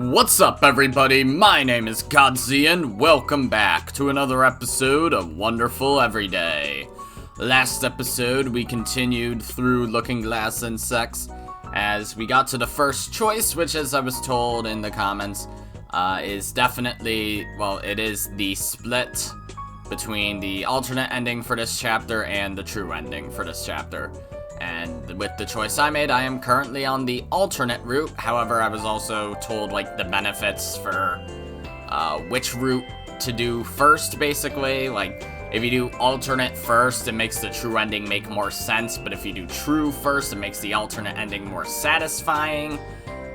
What's up, everybody? My name is Godzi, and welcome back to another episode of Wonderful Everyday. Last episode, we continued through Looking Glass Insects, as we got to the first choice, which, as I was told in the comments, is definitely, well, it is the split between the alternate ending for this chapter and the true ending for this chapter. And with the choice I made, I am currently on the alternate route. However, I was also told, like, the benefits for which route to do first, basically. Like, if you do alternate first, it makes the true ending make more sense. But if you do true first, it makes the alternate ending more satisfying.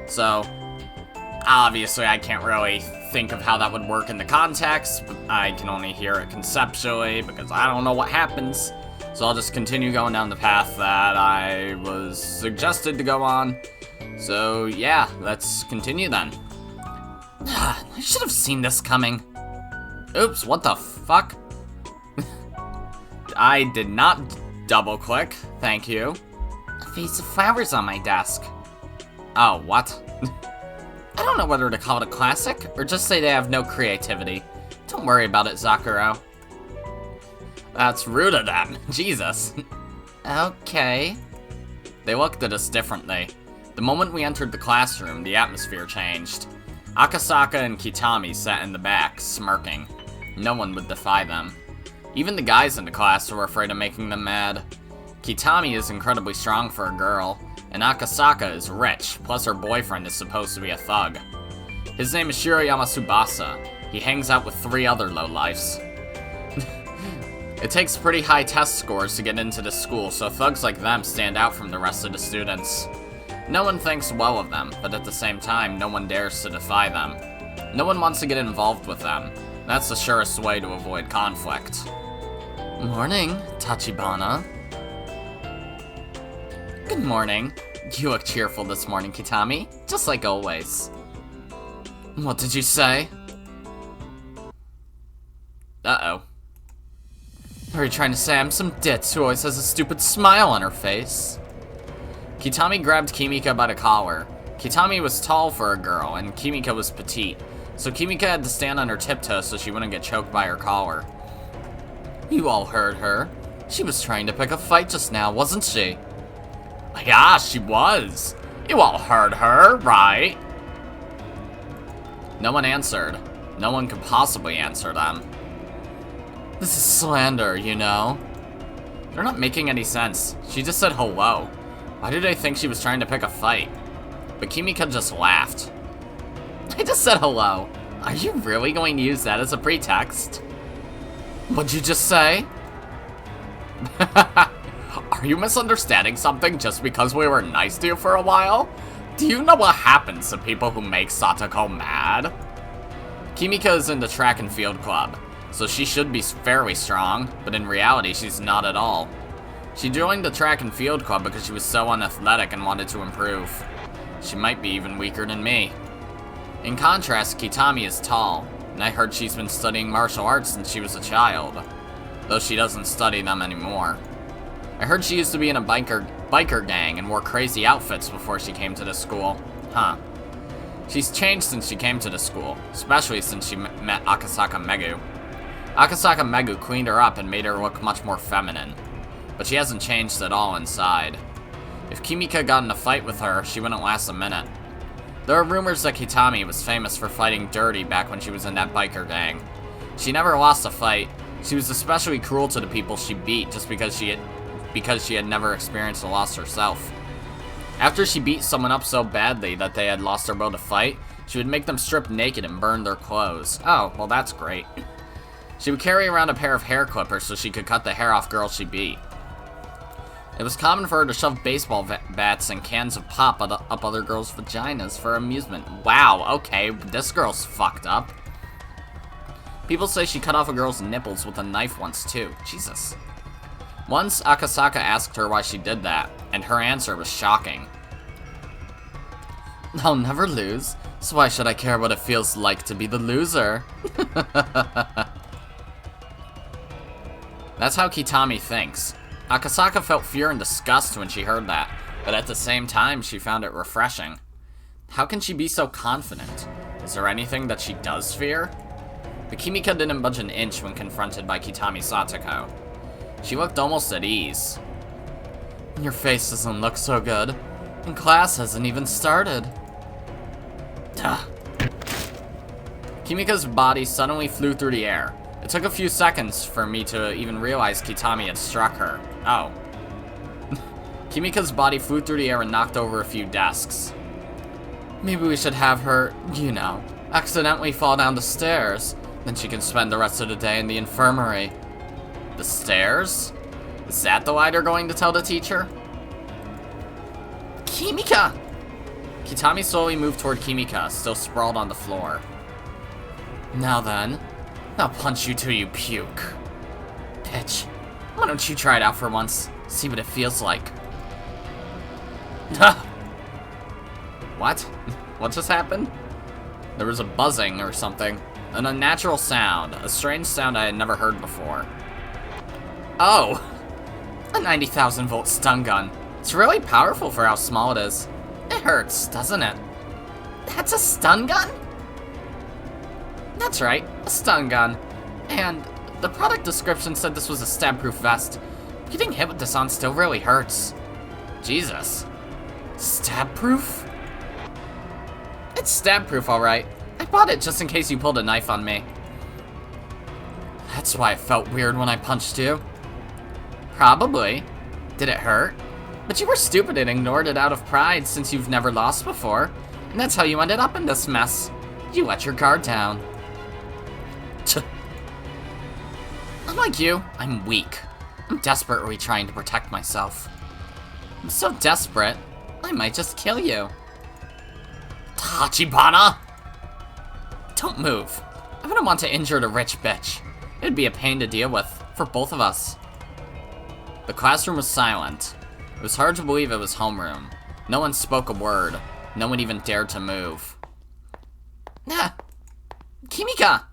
So, obviously, I can't really think of how that would work in the context. But I can only hear it conceptually because I don't know what happens. So I'll just continue going down the path that I was suggested to go on. So yeah, let's continue then. I should have seen this coming. Oops, what the fuck? I did not double click, thank you. A vase of flowers on my desk. Oh, what? I don't know whether to call it a classic, or just say they have no creativity. Don't worry about it, Zakuro. That's rude of them. Jesus. Okay. They looked at us differently. The moment we entered the classroom, the atmosphere changed. Akasaka and Kitami sat in the back, smirking. No one would defy them. Even the guys in the class were afraid of making them mad. Kitami is incredibly strong for a girl, and Akasaka is rich, plus her boyfriend is supposed to be a thug. His name is Shiroyama Tsubasa. He hangs out with 3 other lowlifes. It takes pretty high test scores to get into the school, so thugs like them stand out from the rest of the students. No one thinks well of them, but at the same time, no one dares to defy them. No one wants to get involved with them. That's the surest way to avoid conflict. Morning, Tachibana. Good morning. You look cheerful this morning, Kitami, just like always. What did you say? Uh-oh. Are you trying to say I'm some ditz who always has a stupid smile on her face? Kitami grabbed Kimika by the collar. Kitami was tall for a girl, and Kimika was petite, so Kimika had to stand on her tiptoes so she wouldn't get choked by her collar. You all heard her. She was trying to pick a fight just now, wasn't she? Yeah, she was. You all heard her, right? No one answered. No one could possibly answer them. This is slander, you know? They're not making any sense. She just said hello. Why did I think she was trying to pick a fight? But Kimika just laughed. I just said hello. Are you really going to use that as a pretext? What'd you just say? Are you misunderstanding something just because we were nice to you for a while? Do you know what happens to people who make Satoko mad? Kimika is in the track and field club, so she should be fairly strong, but in reality, she's not at all. She joined the track and field club because she was so unathletic and wanted to improve. She might be even weaker than me. In contrast, Kitami is tall, and I heard she's been studying martial arts since she was a child, though she doesn't study them anymore. I heard she used to be in a biker gang and wore crazy outfits before she came to this school. Huh. She's changed since she came to the school, especially since she met Akasaka Megu. Akasaka Megu cleaned her up and made her look much more feminine, but she hasn't changed at all inside. If Kimika got in a fight with her, she wouldn't last a minute. There are rumors that Kitami was famous for fighting dirty back when she was in that biker gang. She never lost a fight. She was especially cruel to the people she beat just because she had never experienced a loss herself. After she beat someone up so badly that they had lost their will to fight, she would make them strip naked and burn their clothes. Oh, well that's great. She would carry around a pair of hair clippers so she could cut the hair off girls she beat. It was common for her to shove baseball bats and cans of pop up other girls' vaginas for amusement. Wow, okay, this girl's fucked up. People say she cut off a girl's nipples with a knife once too. Jesus. Once, Akasaka asked her why she did that, and her answer was shocking. I'll never lose, so why should I care what it feels like to be the loser? That's how Kitami thinks. Akasaka felt fear and disgust when she heard that, but at the same time, she found it refreshing. How can she be so confident? Is there anything that she does fear? But Kimika didn't budge an inch when confronted by Kitami Satoko. She looked almost at ease. Your face doesn't look so good, and class hasn't even started. Kimika's body suddenly flew through the air. It took a few seconds for me to even realize Kitami had struck her. Oh. Kimika's body flew through the air and knocked over a few desks. Maybe we should have her, you know, accidentally fall down the stairs. Then she can spend the rest of the day in the infirmary. The stairs? Is that the lie they're going to tell the teacher? Kimika! Kitami slowly moved toward Kimika, still sprawled on the floor. Now then, I'll punch you till you puke. Bitch, why don't you try it out for once? See what it feels like. What? What just happened? There was a buzzing or something. An unnatural sound. A strange sound I had never heard before. Oh! A 90,000 volt stun gun. It's really powerful for how small it is. It hurts, doesn't it? That's a stun gun? That's right, a stun gun. And the product description said this was a stab-proof vest. Getting hit with this on still really hurts. Jesus. Stab-proof? It's stab-proof, alright. I bought it just in case you pulled a knife on me. That's why it felt weird when I punched you. Probably. Did it hurt? But you were stupid and ignored it out of pride since you've never lost before. And that's how you ended up in this mess. You let your guard down. Unlike you, I'm weak. I'm desperately trying to protect myself. I'm so desperate, I might just kill you. Tachibana! Don't move. I wouldn't want to injure the rich bitch. It'd be a pain to deal with, for both of us. The classroom was silent. It was hard to believe it was homeroom. No one spoke a word. No one even dared to move. Nah. Kimika!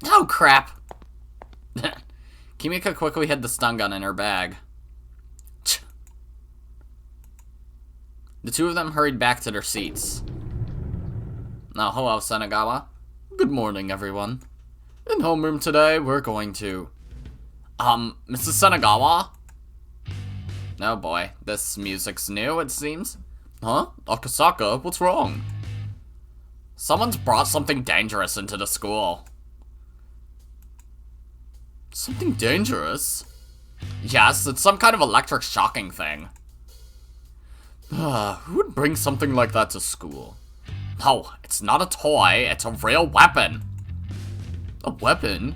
Oh, crap. Kimika quickly hid the stun gun in her bag. The two of them hurried back to their seats. Now, hello, Senagawa. Good morning, everyone. In homeroom today, we're going to... Mrs. Senagawa? Oh boy, this music's new, it seems. Huh? Akasaka, what's wrong? Someone's brought something dangerous into the school. Something dangerous? Yes, it's some kind of electric shocking thing. Who would bring something like that to school? No, it's not a toy, it's a real weapon. A weapon?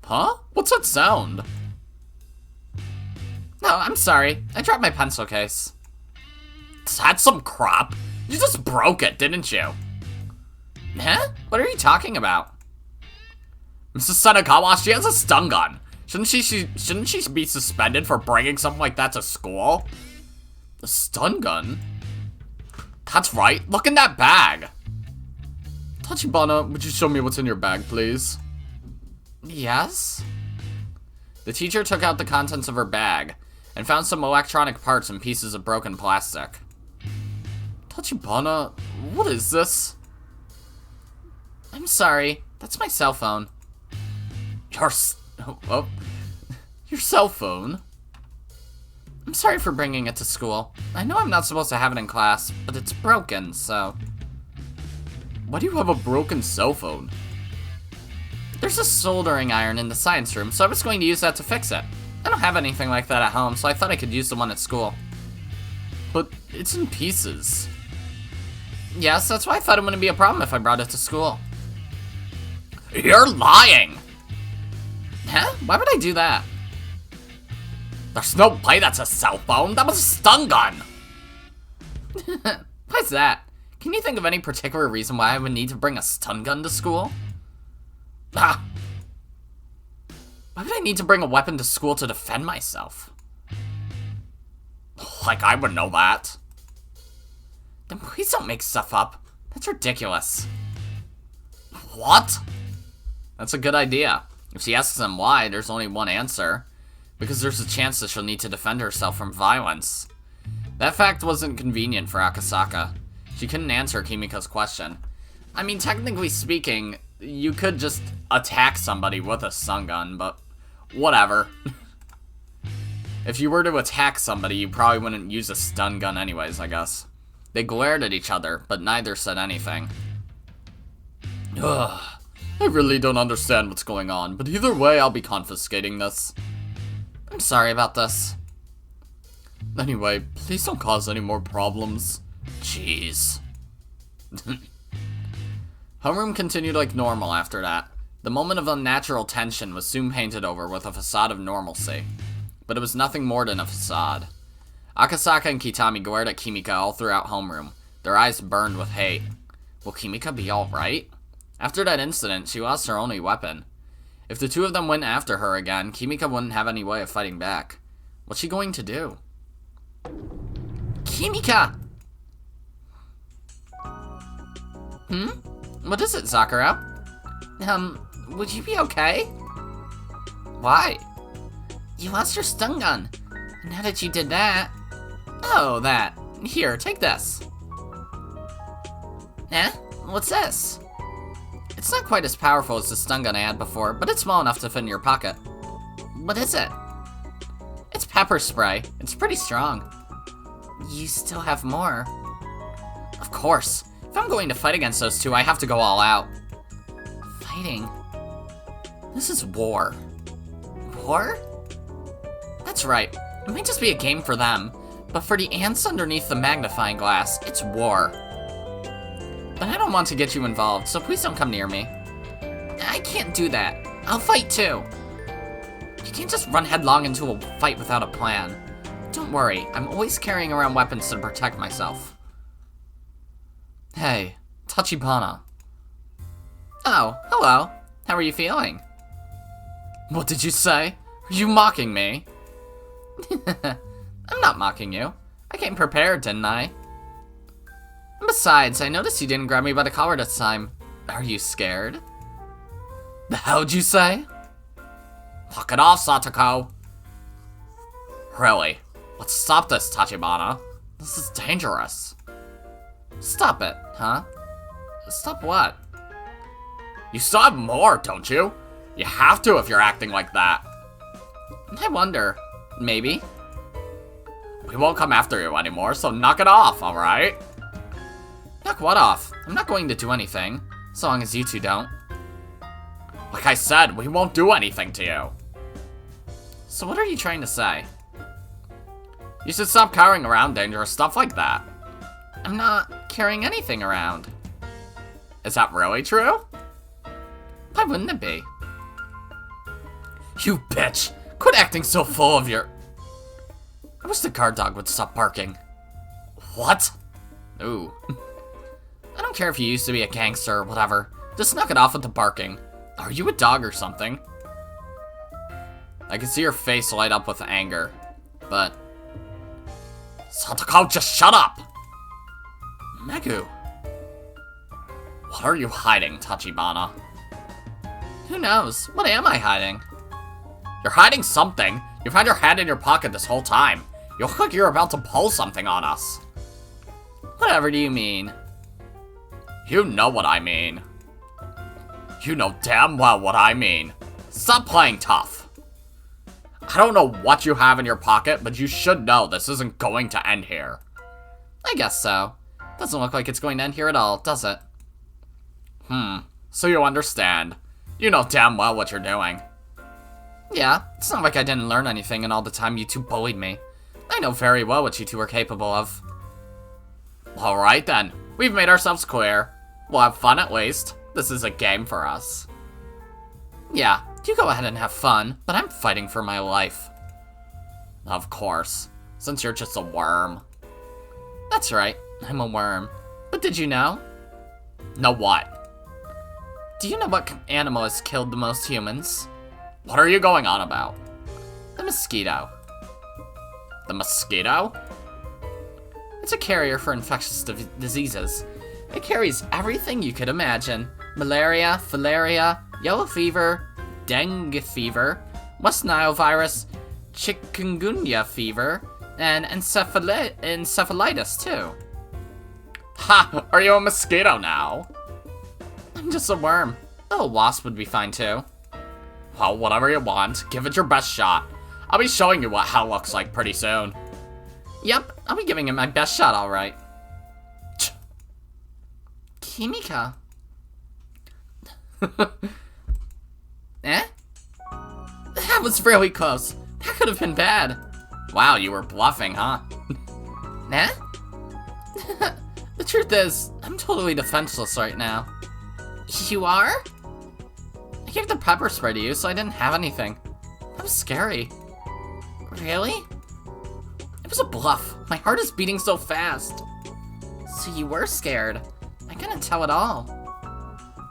Huh? What's that sound? No, I'm sorry. I dropped my pencil case. That's some crap. You just broke it, didn't you? Huh? What are you talking about? Mrs. Senagawa, she has a stun gun. Shouldn't she be suspended for bringing something like that to school? A stun gun? That's right. Look in that bag. Tachibana, would you show me what's in your bag, please? Yes? The teacher took out the contents of her bag and found some electronic parts and pieces of broken plastic. Tachibana, what is this? I'm sorry. That's my cell phone. Your cell phone? I'm sorry for bringing it to school. I know I'm not supposed to have it in class, but it's broken, so... Why do you have a broken cell phone? There's a soldering iron in the science room, so I was going to use that to fix it. I don't have anything like that at home, so I thought I could use the one at school. But it's in pieces. Yes, that's why I thought it wouldn't be a problem if I brought it to school. You're lying! Huh? Why would I do that? There's no way that's a cell phone. That was a stun gun. Why's that? Can you think of any particular reason why I would need to bring a stun gun to school? Ah. Why would I need to bring a weapon to school to defend myself? Like I would know that. Then please don't make stuff up. That's ridiculous. What? That's a good idea. If she asks them why, there's only one answer. Because there's a chance that she'll need to defend herself from violence. That fact wasn't convenient for Akasaka. She couldn't answer Kimika's question. I mean, technically speaking, you could just attack somebody with a stun gun, but whatever. If you were to attack somebody, you probably wouldn't use a stun gun anyways, I guess. They glared at each other, but neither said anything. Ugh. I really don't understand what's going on, but either way, I'll be confiscating this. I'm sorry about this. Anyway, please don't cause any more problems. Jeez. Homeroom continued like normal after that. The moment of unnatural tension was soon painted over with a facade of normalcy. But it was nothing more than a facade. Akasaka and Kitami glared at Kimika all throughout homeroom. Their eyes burned with hate. Will Kimika be alright? After that incident, she lost her only weapon. If the two of them went after her again, Kimika wouldn't have any way of fighting back. What's she going to do? Kimika! What is it, Zakuro? Would you be okay? Why? You lost your stun gun. Now that you did that... Oh, that. Here, take this. Eh? What's this? It's not quite as powerful as the stun gun I had before, but it's small enough to fit in your pocket. What is it? It's pepper spray. It's pretty strong. You still have more. Of course. If I'm going to fight against those two, I have to go all out. Fighting? This is war. War? That's right. It might just be a game for them, but for the ants underneath the magnifying glass, it's war. But I don't want to get you involved, so please don't come near me. I can't do that. I'll fight too. You can't just run headlong into a fight without a plan. Don't worry, I'm always carrying around weapons to protect myself. Hey, Tachibana. Oh, hello. How are you feeling? What did you say? Are you mocking me? I'm not mocking you. I came prepared, didn't I? Besides, I noticed you didn't grab me by the collar this time. Are you scared? The hell'd you say? Knock it off, Satoko. Really? Let's stop this, Tachibana. This is dangerous. Stop it, huh? Stop what? You still have more, don't you? You have to if you're acting like that. I wonder. Maybe. We won't come after you anymore, so knock it off, alright? Knock what off? I'm not going to do anything, as long as you two don't. Like I said, we won't do anything to you. So what are you trying to say? You should stop carrying around dangerous stuff like that. I'm not carrying anything around. Is that really true? Why wouldn't it be? You bitch! Quit acting so full of your... I wish the guard dog would stop barking. What? Ooh. I don't care if you used to be a gangster or whatever. Just knock it off with the barking. Are you a dog or something? I can see your face light up with anger, but... Satoko, just shut up! Megu. What are you hiding, Tachibana? Who knows? What am I hiding? You're hiding something. You've had your hand in your pocket this whole time. You look like you're about to pull something on us. Whatever do you mean? You know what I mean. You know damn well what I mean. Stop playing tough. I don't know what you have in your pocket, but you should know this isn't going to end here. I guess so. Doesn't look like it's going to end here at all, does it? So you understand. You know damn well what you're doing. Yeah, it's not like I didn't learn anything in all the time you two bullied me. I know very well what you two are capable of. Alright then, we've made ourselves clear. We'll have fun at least. This is a game for us. Yeah, you go ahead and have fun, but I'm fighting for my life. Of course, since you're just a worm. That's right, I'm a worm. But did you know? Know what? Do you know what animal has killed the most humans? What are you going on about? The mosquito. The mosquito? It's a carrier for infectious diseases. It carries everything you could imagine. Malaria, filaria, yellow fever, dengue fever, West Nile virus, chikungunya fever, and encephalitis too. Ha! Are you a mosquito now? I'm just a worm. Oh, a wasp would be fine too. Well, whatever you want, give it your best shot. I'll be showing you what hell looks like pretty soon. Yep, I'll be giving it my best shot, alright. Kimika. Eh? That was really close. That could have been bad. Wow, you were bluffing, huh? Eh? The truth is, I'm totally defenseless right now. You are? I gave the pepper spray to you, so I didn't have anything. That was scary. Really? It was a bluff. My heart is beating so fast. So you were scared. I couldn't tell at all.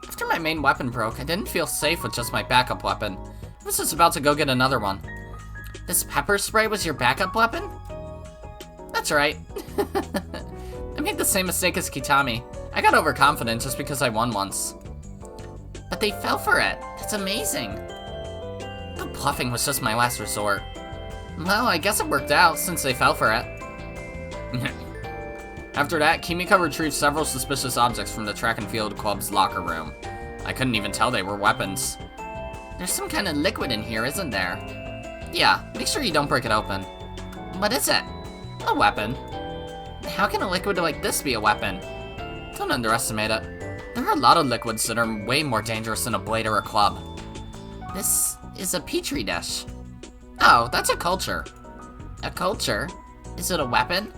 After my main weapon broke, I didn't feel safe with just my backup weapon. I was just about to go get another one. This pepper spray was your backup weapon? That's right. I made the same mistake as Kitami. I got overconfident just because I won once. But they fell for it. That's amazing. The bluffing was just my last resort. Well, I guess it worked out since they fell for it. After that, Kimika retrieved several suspicious objects from the track and field club's locker room. I couldn't even tell they were weapons. There's some kind of liquid in here, isn't there? Yeah, make sure you don't break it open. What is it? A weapon. How can a liquid like this be a weapon? Don't underestimate it. There are a lot of liquids that are way more dangerous than a blade or a club. This is a petri dish. Oh, that's a culture. A culture? Is it a weapon?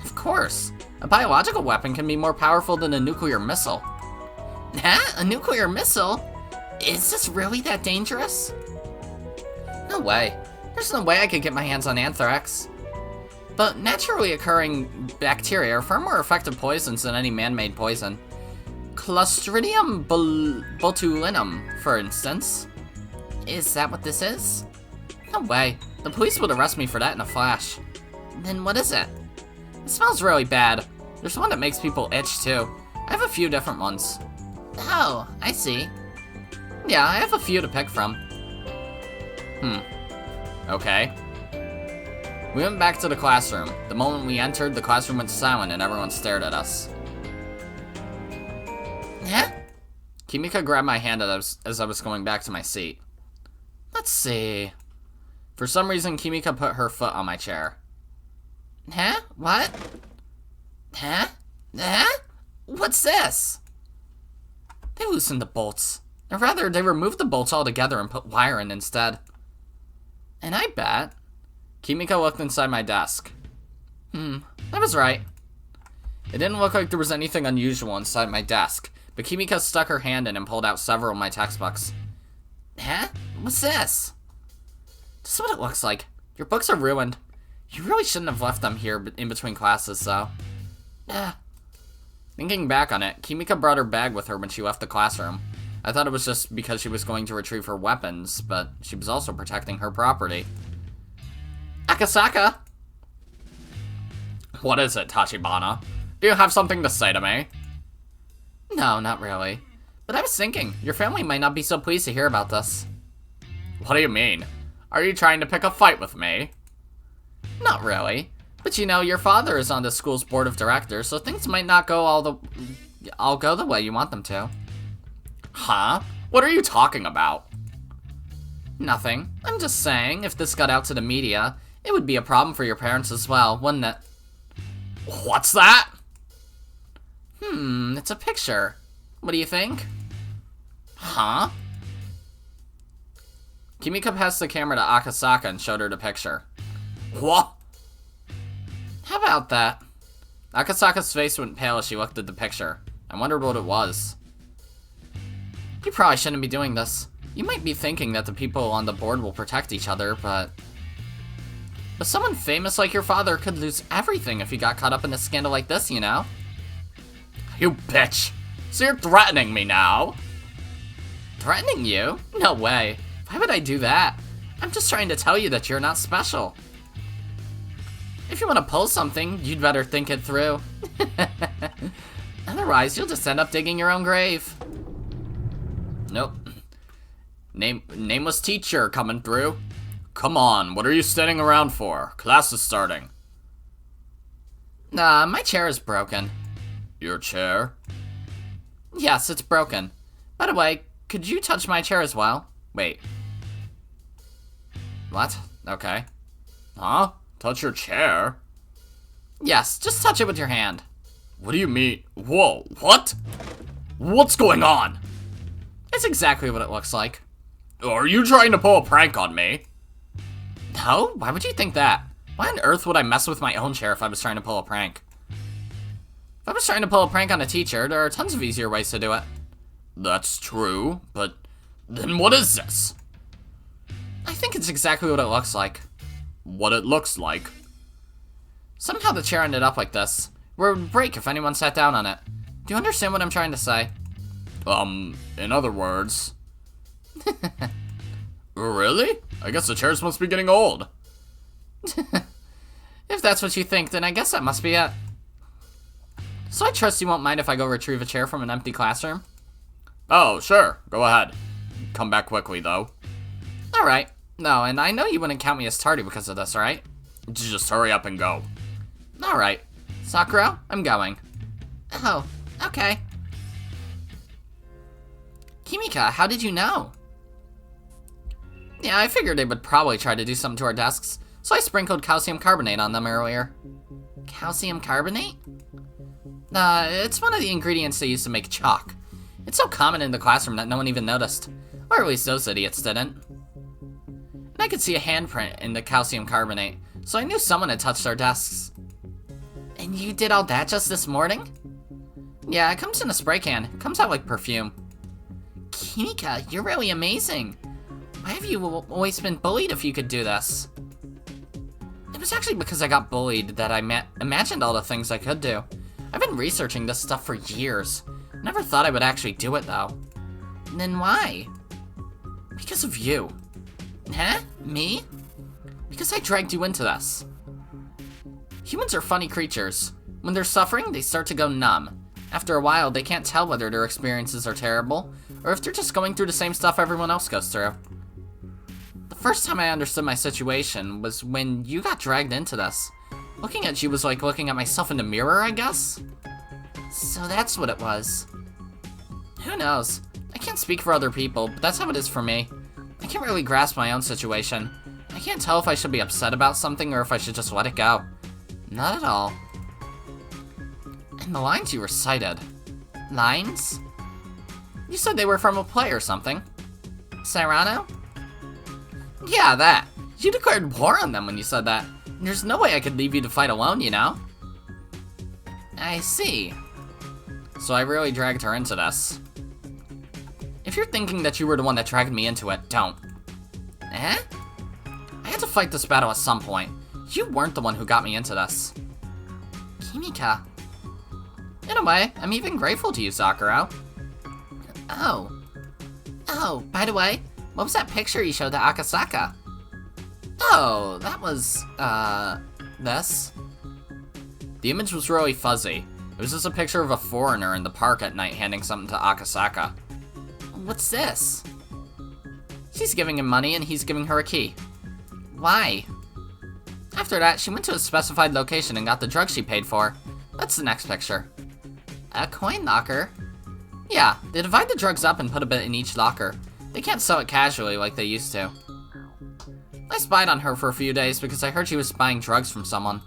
Of course. A biological weapon can be more powerful than a nuclear missile. Huh? A nuclear missile? Is this really that dangerous? No way. There's no way I could get my hands on anthrax. But naturally occurring bacteria are far more effective poisons than any man-made poison. Clostridium botulinum, for instance. Is that what this is? No way. The police would arrest me for that in a flash. Then what is it? It smells really bad. There's one that makes people itch too. I have a few different ones. Oh, I see. Yeah, I have a few to pick from. Okay. We went back to the classroom. The moment we entered, the classroom went silent and everyone stared at us. Huh? Kimika grabbed my hand as I was going back to my seat. Let's see. For some reason, Kimika put her foot on my chair. Huh? What? Huh? Huh? What's this? They loosened the bolts. Or rather, they removed the bolts altogether and put wire in instead. And I bet... Kimika looked inside my desk. I was right. It didn't look like there was anything unusual inside my desk, but Kimika stuck her hand in and pulled out several of my textbooks. Huh? What's this? This is what it looks like. Your books are ruined. You really shouldn't have left them here in between classes, though. Thinking back on it, Kimika brought her bag with her when she left the classroom. I thought it was just because she was going to retrieve her weapons, but she was also protecting her property. Akasaka! What is it, Tachibana? Do you have something to say to me? No, not really. But I was thinking, your family might not be so pleased to hear about this. What do you mean? Are you trying to pick a fight with me? Not really. But you know, your father is on the school's board of directors, so things might not go all go the way you want them to. Huh? What are you talking about? Nothing. I'm just saying, if this got out to the media, it would be a problem for your parents as well, wouldn't it? What's that? It's a picture. What do you think? Huh? Kimika passed the camera to Akasaka and showed her the picture. What? How about that? Akasaka's face went pale as she looked at the picture. I wondered what it was. You probably shouldn't be doing this. You might be thinking that the people on the board will protect each other, but someone famous like your father could lose everything if he got caught up in a scandal like this, you know? You bitch! So you're threatening me now? Threatening you? No way. Why would I do that? I'm just trying to tell you that you're not special. If you want to pull something, you'd better think it through. Otherwise, you'll just end up digging your own grave. Nope. Nameless teacher coming through. Come on, what are you standing around for? Class is starting. Nah, my chair is broken. Your chair? Yes, it's broken. By the way, could you touch my chair as well? Wait. What? Okay. Huh? Touch your chair? Yes, just touch it with your hand. What do you mean? Whoa, what? What's going on? It's exactly what it looks like. Are you trying to pull a prank on me? No? Why would you think that? Why on earth would I mess with my own chair if I was trying to pull a prank? If I was trying to pull a prank on a teacher, there are tons of easier ways to do it. That's true, but then what is this? I think it's exactly what it looks like. What it looks like? Somehow the chair ended up like this, where it would break if anyone sat down on it. Do you understand what I'm trying to say? In other words... Really? I guess the chairs must be getting old. If that's what you think, then I guess that must be it. So I trust you won't mind if I go retrieve a chair from an empty classroom? Oh, sure. Go ahead. Come back quickly, though. Alright. No, and I know you wouldn't count me as tardy because of this, right? Just hurry up and go. Alright. Sakura, I'm going. Oh, okay. Kimika, how did you know? Yeah, I figured they would probably try to do something to our desks, so I sprinkled calcium carbonate on them earlier. Calcium carbonate? It's one of the ingredients they use to make chalk. It's so common in the classroom that no one even noticed. Or at least those idiots didn't. And I could see a handprint in the calcium carbonate, so I knew someone had touched our desks. And you did all that just this morning? Yeah, it comes in a spray can. It comes out like perfume. Kimika, you're really amazing. Why have you always been bullied if you could do this? It was actually because I got bullied that I imagined all the things I could do. I've been researching this stuff for years. Never thought I would actually do it, though. And then why? Because of you. Huh? Me? Because I dragged you into this. Humans are funny creatures. When they're suffering, they start to go numb. After a while, they can't tell whether their experiences are terrible, or if they're just going through the same stuff everyone else goes through. The first time I understood my situation was when you got dragged into this. Looking at you was like looking at myself in the mirror, I guess? So that's what it was. Who knows? I can't speak for other people, but that's how it is for me. I can't really grasp my own situation. I can't tell if I should be upset about something or if I should just let it go. Not at all. And the lines you recited. Lines? You said they were from a play or something. Serrano? Yeah, that. You declared war on them when you said that. There's no way I could leave you to fight alone, you know? I see. So I really dragged her into this. If you're thinking that you were the one that dragged me into it, don't. Eh? I had to fight this battle at some point. You weren't the one who got me into this. Kimika. In a way, I'm even grateful to you, Sakura. Oh. Oh, by the way, what was that picture you showed to Akasaka? Oh, that was, this. The image was really fuzzy. It was just a picture of a foreigner in the park at night handing something to Akasaka. What's this? She's giving him money and he's giving her a key. Why? After that, she went to a specified location and got the drugs she paid for. That's the next picture. A coin locker? Yeah, they divide the drugs up and put a bit in each locker. They can't sell it casually like they used to. I spied on her for a few days because I heard she was buying drugs from someone.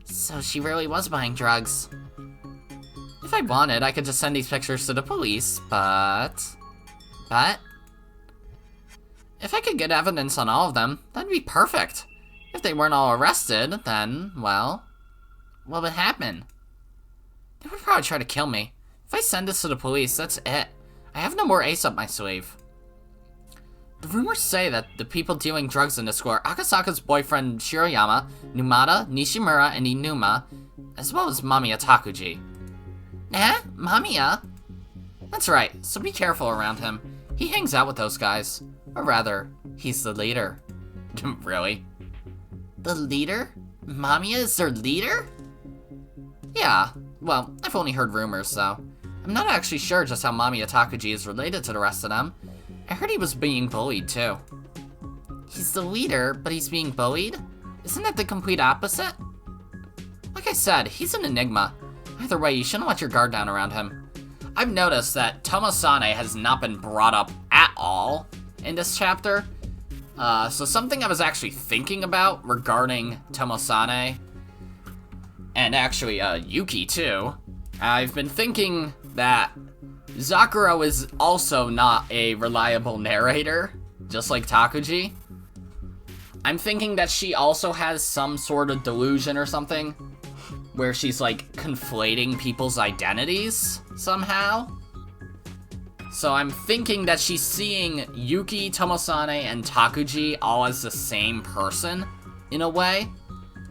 So she really was buying drugs. If I wanted, I could just send these pictures to the police, but... If I could get evidence on all of them, that'd be perfect. If they weren't all arrested, then, well... what would happen? They would probably try to kill me. If I send this to the police, that's it. I have no more ace up my sleeve. The rumors say that the people dealing drugs in this school are Akasaka's boyfriend Shiroyama, Numata, Nishimura, and Inuma, as well as Mamiya Takuji. Eh? Mamiya? That's right, so be careful around him. He hangs out with those guys. Or rather, he's the leader. Really? The leader? Mamiya is their leader? Yeah, well, I've only heard rumors, so I'm not actually sure just how Mamiya Takuji is related to the rest of them. I heard he was being bullied, too. He's the leader, but he's being bullied? Isn't that the complete opposite? Like I said, he's an enigma. Either way, you shouldn't let your guard down around him. I've noticed that Tomo-sane has not been brought up at all in this chapter. So something I was actually thinking about regarding Tomo-sane, and actually Yuki too, I've been thinking that Zakuro is also not a reliable narrator, just like Takuji. I'm thinking that she also has some sort of delusion or something, where she's like conflating people's identities somehow. So I'm thinking that she's seeing Yuki, Tomo-sane, and Takuji all as the same person, in a way.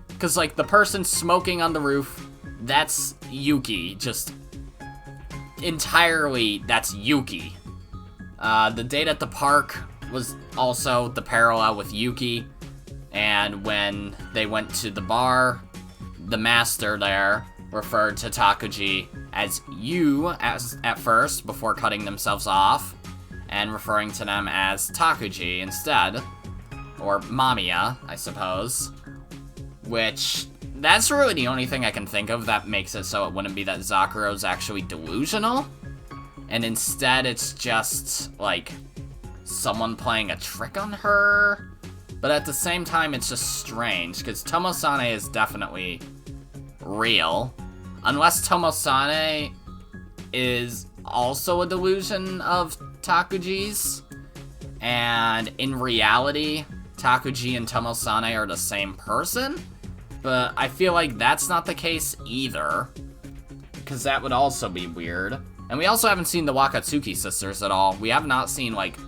Because, like, the person smoking on the roof, that's Yuki. Just entirely, that's Yuki. The date at the park was also the parallel with Yuki. And when they went to the bar, the master there referred to Takuji as you at first, before cutting themselves off, and referring to them as Takuji instead. Or Mamiya, I suppose. Which, that's really the only thing I can think of that makes it so it wouldn't be that Zakuro's actually delusional. And instead it's just, like, someone playing a trick on her. But at the same time, it's just strange, because Tomo-sane is definitely real. Unless Tomo-sane is also a delusion of Takuji's. And in reality, Takuji and Tomo-sane are the same person. But I feel like that's not the case either, because that would also be weird. And we also haven't seen the Wakatsuki sisters at all. We have not seen, like,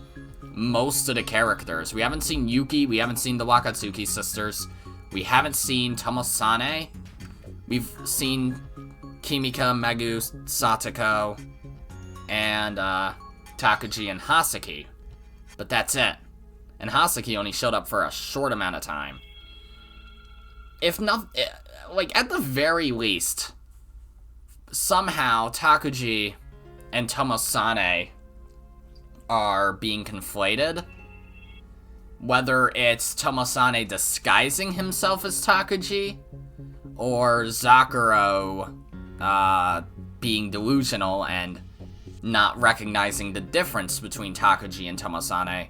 most of the characters. We haven't seen Yuki, we haven't seen the Wakatsuki sisters. We haven't seen Tomo-sane. We've seen Kimika, Megu, Satoko, and Takuji and Haseki. But that's it. And Haseki only showed up for a short amount of time. If not, like, at the very least, somehow Takuji and Tomo-sane are being conflated. Whether it's Tomo-sane disguising himself as Takuji, or Zakuro being delusional and not recognizing the difference between Takuji and Tomo-sane.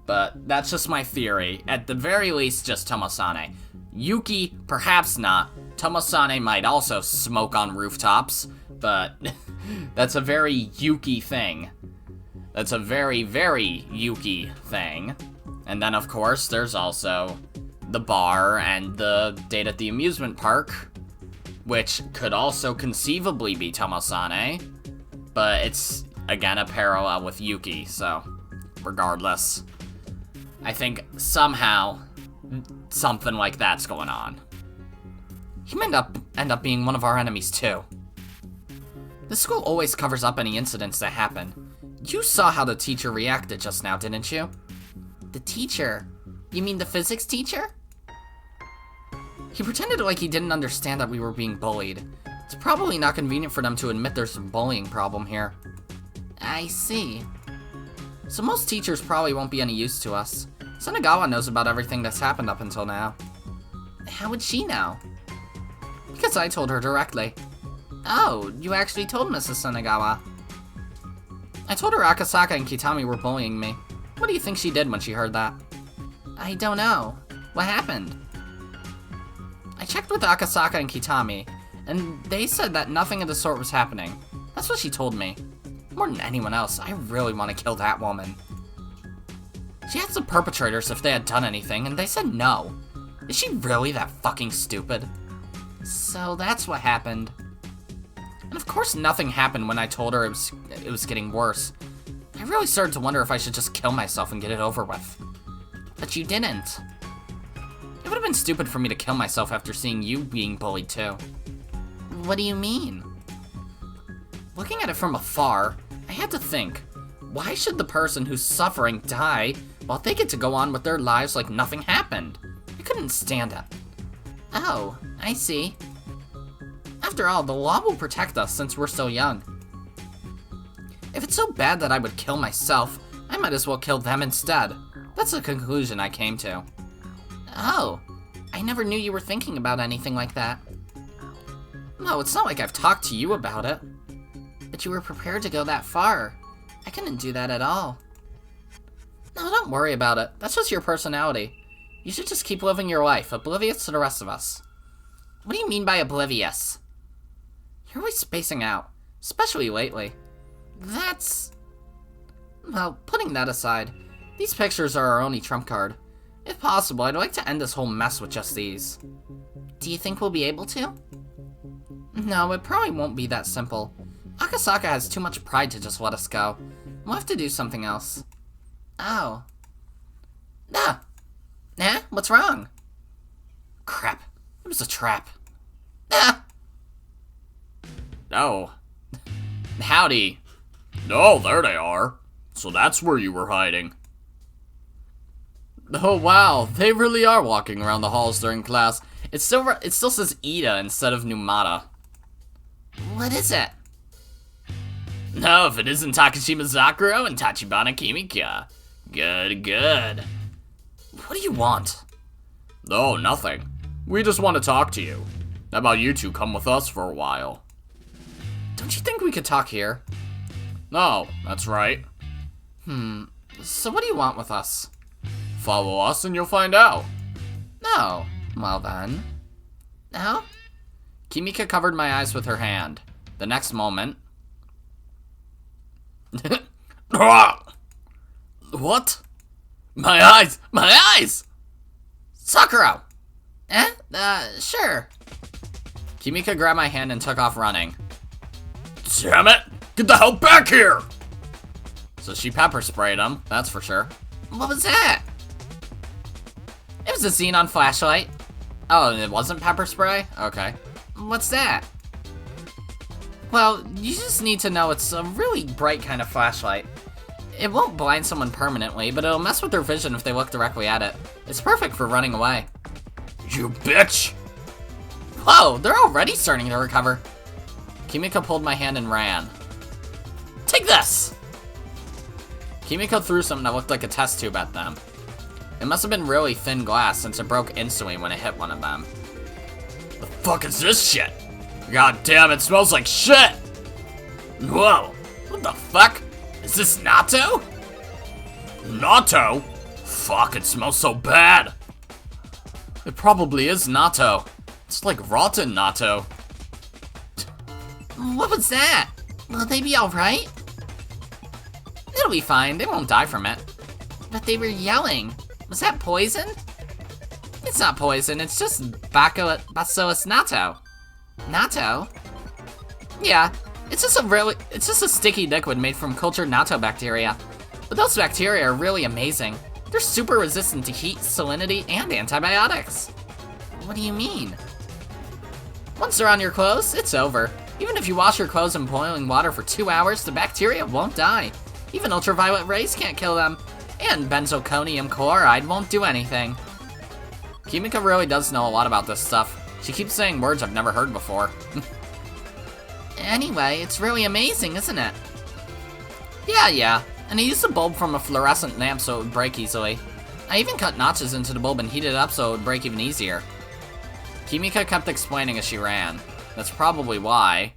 But that's just my theory. At the very least, just Tomo-sane. Yuki, perhaps not. Tomo-sane might also smoke on rooftops, but that's a very Yuki thing. That's a very, very Yuki thing. And then, of course, there's also the bar and the date at the amusement park, which could also conceivably be Tomo-sane, but it's, again, a parallel with Yuki, so regardless. I think somehow something like that's going on. He might end up being one of our enemies, too. The school always covers up any incidents that happen. You saw how the teacher reacted just now, didn't you? The teacher? You mean the physics teacher? He pretended like he didn't understand that we were being bullied. It's probably not convenient for them to admit there's a bullying problem here. I see. So most teachers probably won't be any use to us. Sunagawa knows about everything that's happened up until now. How would she know? Because I told her directly. Oh, you actually told Mrs. Sunagawa. I told her Akasaka and Kitami were bullying me. What do you think she did when she heard that? I don't know. What happened? I checked with Akasaka and Kitami, and they said that nothing of the sort was happening. That's what she told me. More than anyone else, I really want to kill that woman. She asked the perpetrators if they had done anything, and they said no. Is she really that fucking stupid? So that's what happened. And of course nothing happened when I told her it was getting worse. I really started to wonder if I should just kill myself and get it over with. But you didn't. It would have been stupid for me to kill myself after seeing you being bullied too. What do you mean? Looking at it from afar, I had to think, why should the person who's suffering die while they get to go on with their lives like nothing happened? I couldn't stand it. Oh, I see. After all, the law will protect us since we're so young. If it's so bad that I would kill myself, I might as well kill them instead. That's the conclusion I came to. Oh, I never knew you were thinking about anything like that. No, it's not like I've talked to you about it. But you were prepared to go that far. I couldn't do that at all. No, don't worry about it. That's just your personality. You should just keep living your life, oblivious to the rest of us. What do you mean by oblivious? You're always spacing out, especially lately. That's... Well, putting that aside, these pictures are our only trump card. If possible, I'd like to end this whole mess with just these. Do you think we'll be able to? No, it probably won't be that simple. Akasaka has too much pride to just let us go. We'll have to do something else. Oh. Ah! Eh? What's wrong? Crap. It was a trap. Ah! Oh. Howdy. Oh, there they are. So that's where you were hiding. Oh wow, they really are walking around the halls during class. It still says Ida instead of Numata. What is it? No, if it isn't Takashima Zakuro and Tachibana Kimika. Good, good. What do you want? Oh, nothing. We just want to talk to you. How about you two come with us for a while? Don't you think we could talk here? No, that's right. So what do you want with us? Follow us and you'll find out. No. Well then. No? Kimika covered my eyes with her hand. The next moment... What? My eyes! My eyes! Sakura! Eh? Sure. Kimika grabbed my hand and took off running. Damn it! Get the hell back here! So she pepper sprayed him, that's for sure. What was that? It was a xenon flashlight. Oh, it wasn't pepper spray? Okay. What's that? Well, you just need to know it's a really bright kind of flashlight. It won't blind someone permanently, but it'll mess with their vision if they look directly at it. It's perfect for running away. You bitch! Whoa, they're already starting to recover. Kimiko pulled my hand and ran. Take this! Kimiko threw something that looked like a test tube at them. It must have been really thin glass since it broke instantly when it hit one of them. The fuck is this shit? God damn, it smells like shit! Whoa, what the fuck? Is this natto? Natto? Fuck, it smells so bad. It probably is natto. It's like rotten natto. What was that? Will they be alright? It'll be fine, they won't die from it. But they were yelling. Was that poison? It's not poison, it's just Bacillus natto. Natto? Yeah, it's just a sticky liquid made from cultured natto bacteria. But those bacteria are really amazing. They're super resistant to heat, salinity, and antibiotics. What do you mean? Once they're on your clothes, it's over. Even if you wash your clothes in boiling water for 2 hours, the bacteria won't die. Even ultraviolet rays can't kill them. And benzalkonium chloride won't do anything. Kimika really does know a lot about this stuff. She keeps saying words I've never heard before. Anyway, it's really amazing, isn't it? Yeah. And I used a bulb from a fluorescent lamp so it would break easily. I even cut notches into the bulb and heated it up so it would break even easier. Kimika kept explaining as she ran. That's probably why.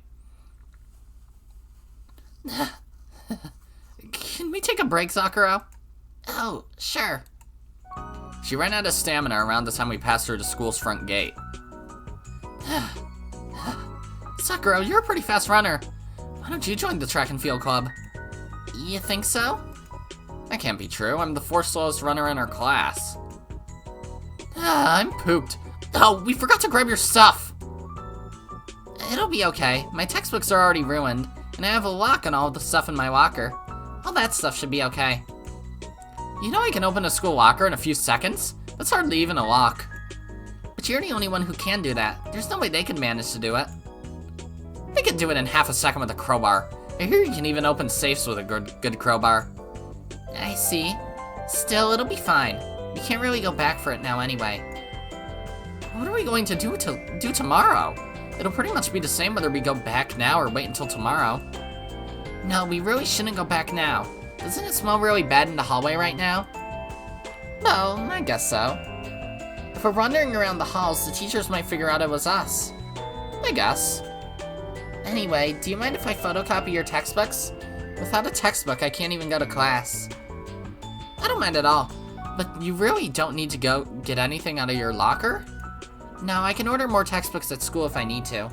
Can we take a break, Zakuro? Oh, sure. She ran out of stamina around the time we passed through the school's front gate. Sakura, you're a pretty fast runner. Why don't you join the track and field club? You think so? That can't be true. I'm the 4th slowest runner in our class. I'm pooped. Oh, we forgot to grab your stuff. It'll be okay. My textbooks are already ruined, and I have a lock on all of the stuff in my locker. All that stuff should be okay. You know I can open a school locker in a few seconds? That's hardly even a lock. But you're the only one who can do that. There's no way they can manage to do it. They could do it in half a second with a crowbar. I hear you can even open safes with a good crowbar. I see. Still, it'll be fine. We can't really go back for it now anyway. What are we going to do tomorrow? It'll pretty much be the same whether we go back now or wait until tomorrow. No, we really shouldn't go back now. Doesn't it smell really bad in the hallway right now? No, I guess so. If we're wandering around the halls, the teachers might figure out it was us. I guess. Anyway, do you mind if I photocopy your textbooks? Without a textbook, I can't even go to class. I don't mind at all. But you really don't need to go get anything out of your locker? No, I can order more textbooks at school if I need to.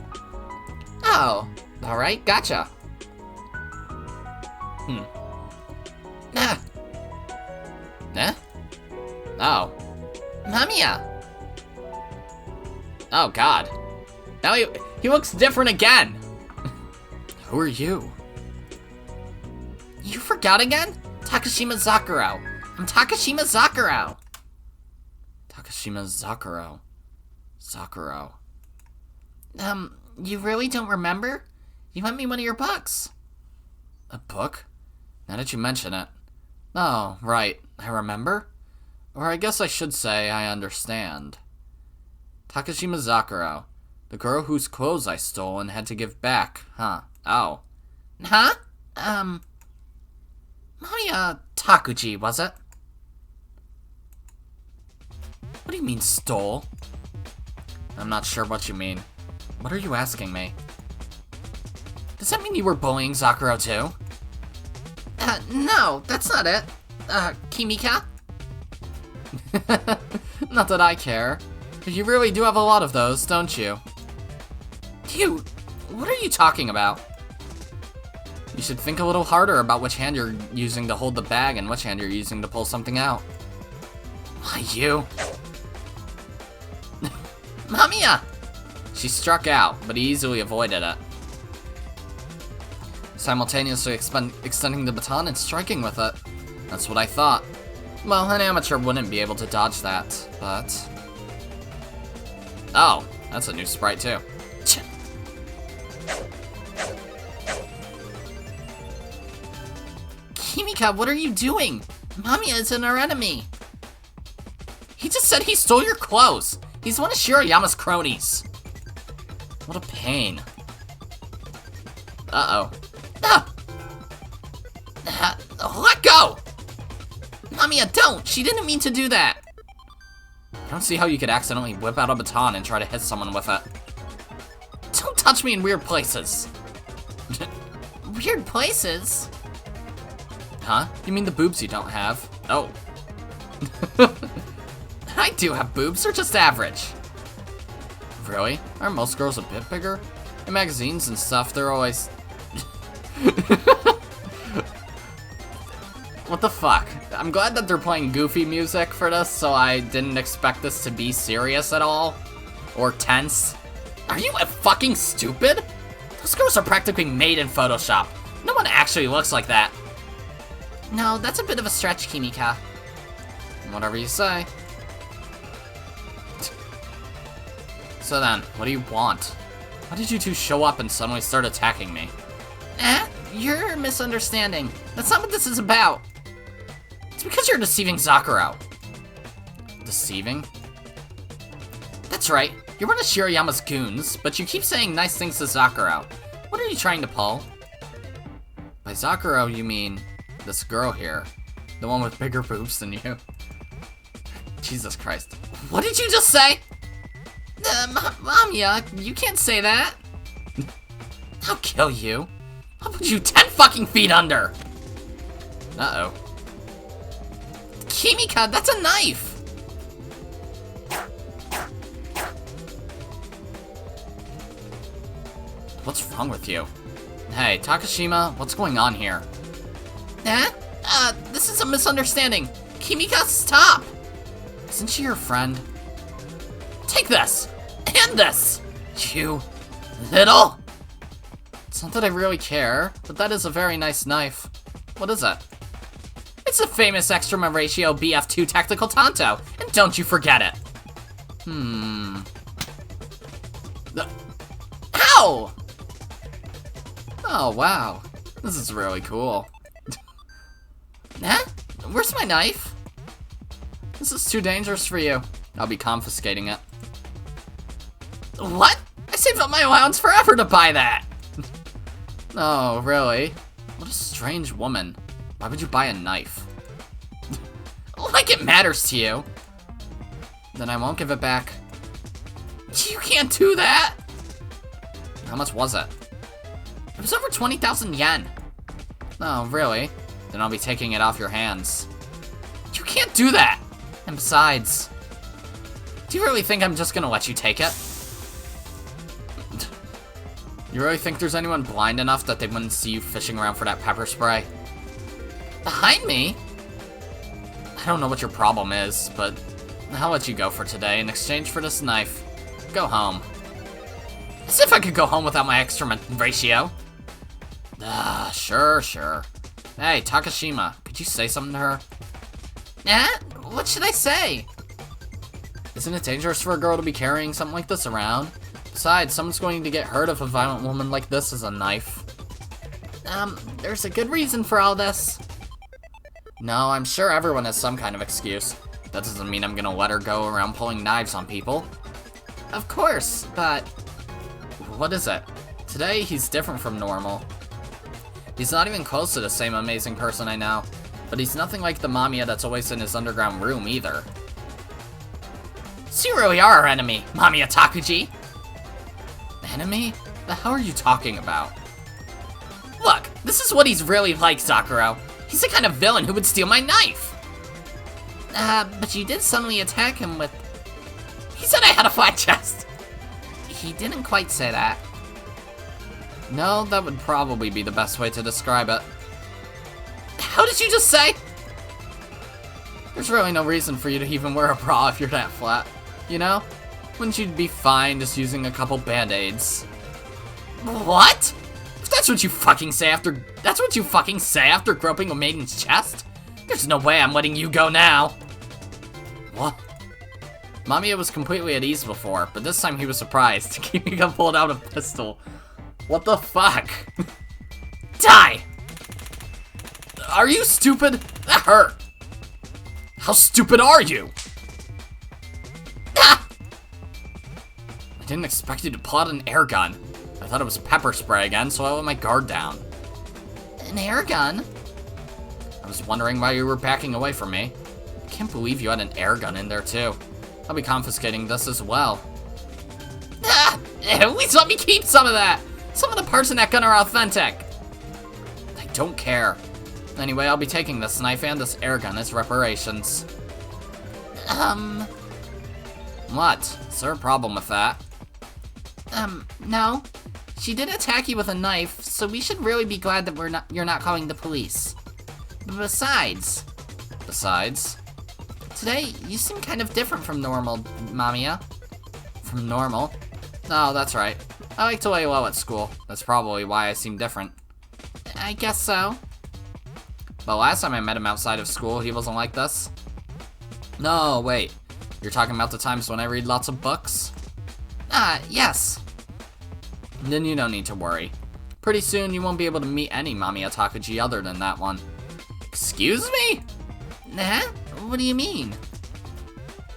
Oh, alright, gotcha. Ah. Eh? Oh. Mamiya! Oh god. Now he looks different again! Who are you? You forgot again? Takashima Zakuro. I'm Takashima Zakuro. Takashima Zakuro. Zakuro. You really don't remember? You lent me one of your books. A book? Now that you mention it. Oh, right. I remember? Or I guess I should say I understand. Takashima Zakuro. The girl whose clothes I stole and had to give back, huh? Oh. Huh? Mamiya Takuji, was it? What do you mean, stole? I'm not sure what you mean. What are you asking me? Does that mean you were bullying Zakuro too? No, that's not it. Kimika? Not that I care. But you really do have a lot of those, don't you? You, what are you talking about? You should think a little harder about which hand you're using to hold the bag and which hand you're using to pull something out. Why, you? Mamiya! She struck out, but he easily avoided it. Simultaneously extending the baton and striking with it. That's what I thought. Well, an amateur wouldn't be able to dodge that, but... Oh, that's a new sprite too. Kimika, what are you doing? Mamiya isn't our enemy. He just said he stole your clothes. He's one of Shirayama's cronies. What a pain. Uh-oh. Ah! Let go! Mamiya, don't! She didn't mean to do that. I don't see how you could accidentally whip out a baton and try to hit someone with it. Don't touch me in weird places. Weird places? Huh? You mean the boobs you don't have? Oh. I do have boobs, they're just average. Really? Aren't most girls a bit bigger? In magazines and stuff, they're always... What the fuck? I'm glad that they're playing goofy music for this, so I didn't expect this to be serious at all. Or tense. Are you fucking stupid? Those girls are practically made in Photoshop. No one actually looks like that. No, that's a bit of a stretch, Kimika. Whatever you say. So then, what do you want? Why did you two show up and suddenly start attacking me? You're misunderstanding. That's not what this is about. It's because you're deceiving Zakuro. Deceiving? That's right. You're one of Shirayama's goons, but you keep saying nice things to Zakuro. What are you trying to pull? By Zakuro, you mean this girl here. The one with bigger boobs than you. Jesus Christ. What did you just say? Mamiya, you can't say that. I'll kill you. I'll put you 10 fucking feet under. Uh-oh. Kimika, that's a knife. What's wrong with you? Hey, Takashima, what's going on here? This is a misunderstanding. Kimika, stop. Isn't she your friend? Take this! And this! You little... It's not that I really care, but that is a very nice knife. What is it? It's a famous extrema ratio BF2 tactical tanto, and don't you forget it! Ow! Oh, wow. This is really cool. Where's my knife? This is too dangerous for you. I'll be confiscating it. What? I saved up my allowance forever to buy that! Oh, really? What a strange woman. Why would you buy a knife? Like it matters to you. Then I won't give it back. You can't do that! How much was it? It was over 20,000 yen. Oh, really? Then I'll be taking it off your hands. You can't do that! And besides, do you really think I'm just gonna let you take it? You really think there's anyone blind enough that they wouldn't see you fishing around for that pepper spray? Behind me? I don't know what your problem is, but I'll let you go for today in exchange for this knife. Go home. As if I could go home without my extra ratio. Sure. Hey, Takashima, could you say something to her? What should I say? Isn't it dangerous for a girl to be carrying something like this around? Besides, someone's going to get hurt if a violent woman like this is a knife. There's a good reason for all this. No, I'm sure everyone has some kind of excuse. That doesn't mean I'm gonna let her go around pulling knives on people. Of course, but... What is it? Today, he's different from normal. He's not even close to the same amazing person I know. But he's nothing like the Mamiya that's always in his underground room, either. So you really are our enemy, Mamiya Takuji! Enemy? The hell are you talking about? Look, this is what he's really like, Zakuro. He's the kind of villain who would steal my knife! But you did suddenly attack him with... He said I had a flat chest! He didn't quite say that. No, that would probably be the best way to describe it. How did you just say? There's really no reason for you to even wear a bra if you're that flat, you know? Wouldn't you be fine just using a couple band-aids? What? If that's what you fucking say after... That's what you fucking say after groping a maiden's chest? There's no way I'm letting you go now. What? Mamiya was completely at ease before, but this time he was surprised. Kimika pulled out a pistol. What the fuck? Die! Are you stupid? That hurt. How stupid are you? Ah! I didn't expect you to pull out an air gun. I thought it was pepper spray again, so I let my guard down. An air gun? I was wondering why you were backing away from me. I can't believe you had an air gun in there too. I'll be confiscating this as well. Ah! At least let me keep some of that! Some of the parts in that gun are authentic. I don't care. Anyway, I'll be taking this knife and this air gun as reparations. What? Is there a problem with that? No. She did attack you with a knife, so we should really be glad that you're not calling the police. Besides, today, you seem kind of different from normal, Mamiya. From normal? Oh, that's right. I like to lay low at school. That's probably why I seem different. I guess so. But last time I met him outside of school, he wasn't like this. No, wait. You're talking about the times when I read lots of books? Yes. Then you don't need to worry. Pretty soon, you won't be able to meet any Mamiya Takuji other than that one. Excuse me? What do you mean?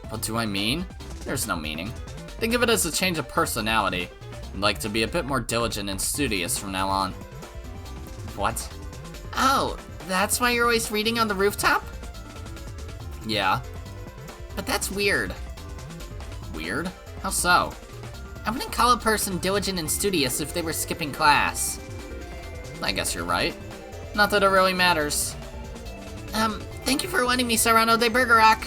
What do I mean? There's no meaning. Think of it as a change of personality. I'd like to be a bit more diligent and studious from now on. What? Oh, that's why you're always reading on the rooftop? Yeah. But that's weird. Weird? How so? I wouldn't call a person diligent and studious if they were skipping class. I guess you're right. Not that it really matters. Thank you for letting me Serrano de Bergerac.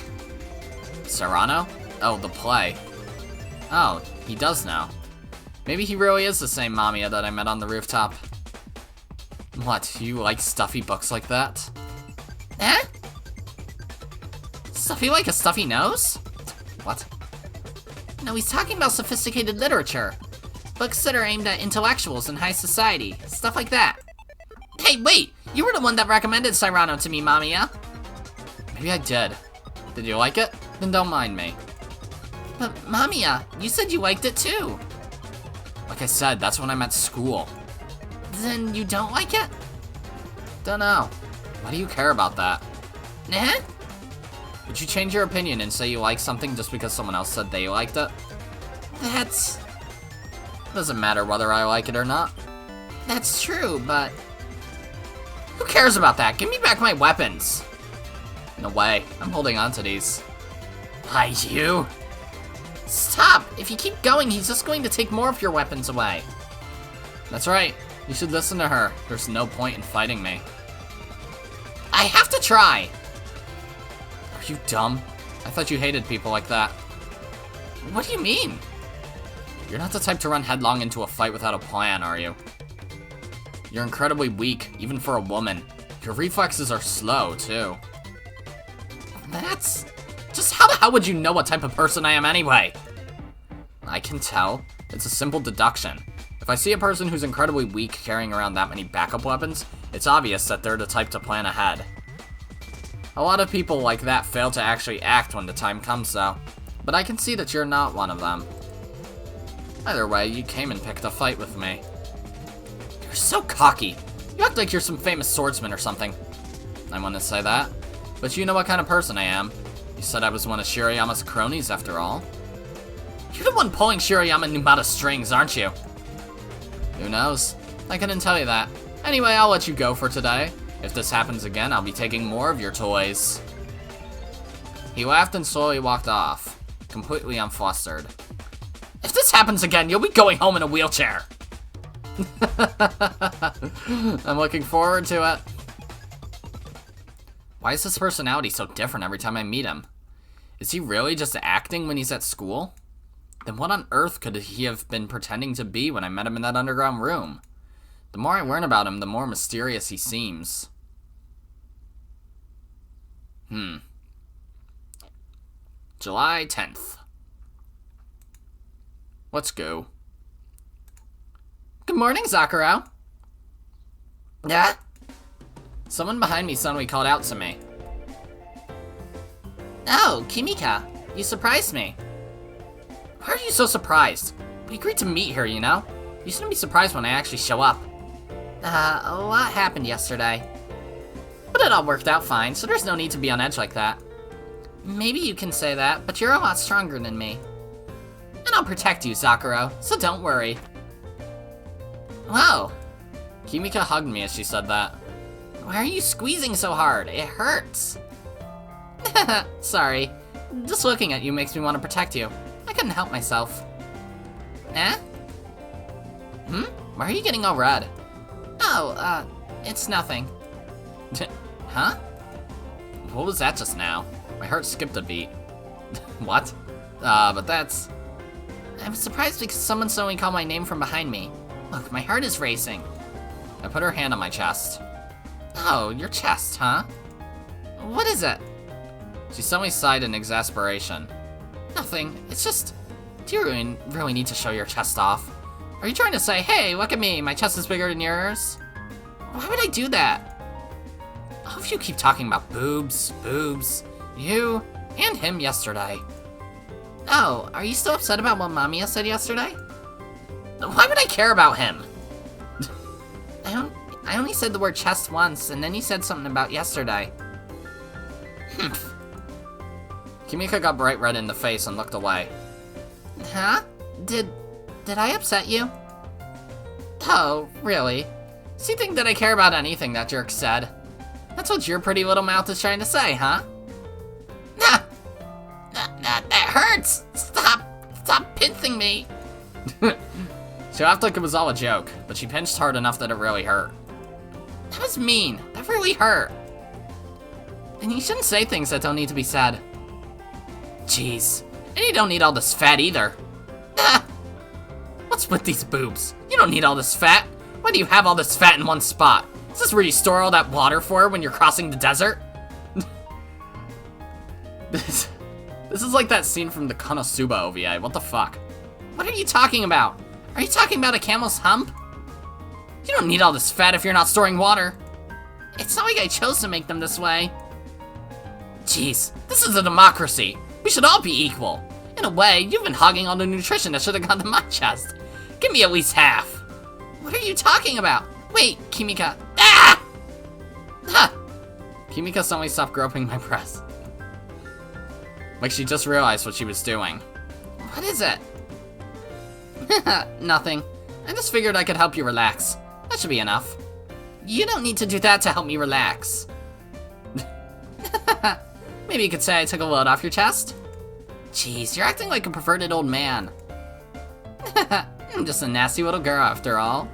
Serrano? Oh, the play. Oh, he does now. Maybe he really is the same Mamiya that I met on the rooftop. What, you like stuffy books like that? Stuffy like a stuffy nose? What? No, he's talking about sophisticated literature. Books that are aimed at intellectuals in high society. Stuff like that. Hey, wait! You were the one that recommended Serrano to me, Mamiya. Maybe I did. Did you like it? Then don't mind me. But, Mamiya, you said you liked it too. Like I said, that's when I'm at school. Then you don't like it? Dunno. Why do you care about that? Would you change your opinion and say you like something just because someone else said they liked it? Doesn't matter whether I like it or not. That's true, but... Who cares about that? Give me back my weapons! No way. I'm holding on to these. Why, you? Stop! If you keep going, he's just going to take more of your weapons away. That's right. You should listen to her. There's no point in fighting me. I have to try! Are you dumb? I thought you hated people like that. What do you mean? You're not the type to run headlong into a fight without a plan, are you? You're incredibly weak, even for a woman. Your reflexes are slow, too. That's... Just how the hell would you know what type of person I am anyway? I can tell. It's a simple deduction. If I see a person who's incredibly weak carrying around that many backup weapons, it's obvious that they're the type to plan ahead. A lot of people like that fail to actually act when the time comes, though. But I can see that you're not one of them. Either way, you came and picked a fight with me. You're so cocky. You act like you're some famous swordsman or something. I wouldn't say that. But you know what kind of person I am. You said I was one of Shirayama's cronies, after all. You're the one pulling Shirayama Numata's strings, aren't you? Who knows? I couldn't tell you that. Anyway, I'll let you go for today. If this happens again, I'll be taking more of your toys. He laughed and slowly walked off, completely unflustered. If this happens again, you'll be going home in a wheelchair. I'm looking forward to it. Why is his personality so different every time I meet him? Is he really just acting when he's at school? Then what on earth could he have been pretending to be when I met him in that underground room? The more I learn about him, the more mysterious he seems. July 10th. Let's go. Good morning, Zakuro. Yeah? Someone behind me suddenly called out to me. Oh, Kimika. You surprised me. Why are you so surprised? We agreed to meet here, you know? You shouldn't be surprised when I actually show up. A lot happened yesterday. But it all worked out fine, so there's no need to be on edge like that. Maybe you can say that, but you're a lot stronger than me. And I'll protect you, Zakuro, so don't worry. Whoa. Kimika hugged me as she said that. Why are you squeezing so hard? It hurts. Sorry. Just looking at you makes me want to protect you. I couldn't help myself. Eh? Why are you getting all red? Oh, it's nothing. Huh? What was that just now? My heart skipped a beat. What? But that's... I was surprised because someone suddenly called my name from behind me. Look, my heart is racing. I put her hand on my chest. Oh, your chest, huh? What is it? She suddenly sighed in exasperation. Nothing. It's just... Do you really need to show your chest off? Are you trying to say, hey, look at me, my chest is bigger than yours? Why would I do that? All of you keep talking about boobs, boobs. You and him yesterday. Oh, are you still upset about what Mamiya said yesterday? Why would I care about him? I only said the word chest once, and then you said something about yesterday. Kimika got bright red in the face and looked away. Huh? Did I upset you? Oh, really? So you think that I care about anything that jerk said? That's what your pretty little mouth is trying to say, huh? Nah! That hurts! Stop pinching me! She laughed like it was all a joke, but she pinched hard enough that it really hurt. That was mean. That really hurt. And you shouldn't say things that don't need to be said. Jeez. And you don't need all this fat either. Ah! What's with these boobs? You don't need all this fat. Why do you have all this fat in one spot? Is this where you store all that water for when you're crossing the desert? This is like that scene from the Konosuba OVA. What the fuck? What are you talking about? Are you talking about a camel's hump? You don't need all this fat if you're not storing water. It's not like I chose to make them this way. Jeez, this is a democracy. We should all be equal. In a way, you've been hogging all the nutrition that should have gone to my chest. Give me at least half. What are you talking about? Wait, Kimika. Ah! Huh. Kimika suddenly stopped groping my breast. Like she just realized what she was doing. What is it? Nothing. I just figured I could help you relax. That should be enough. You don't need to do that to help me relax. Maybe you could say I took a load off your chest? Jeez, you're acting like a perverted old man. I'm just a nasty little girl after all.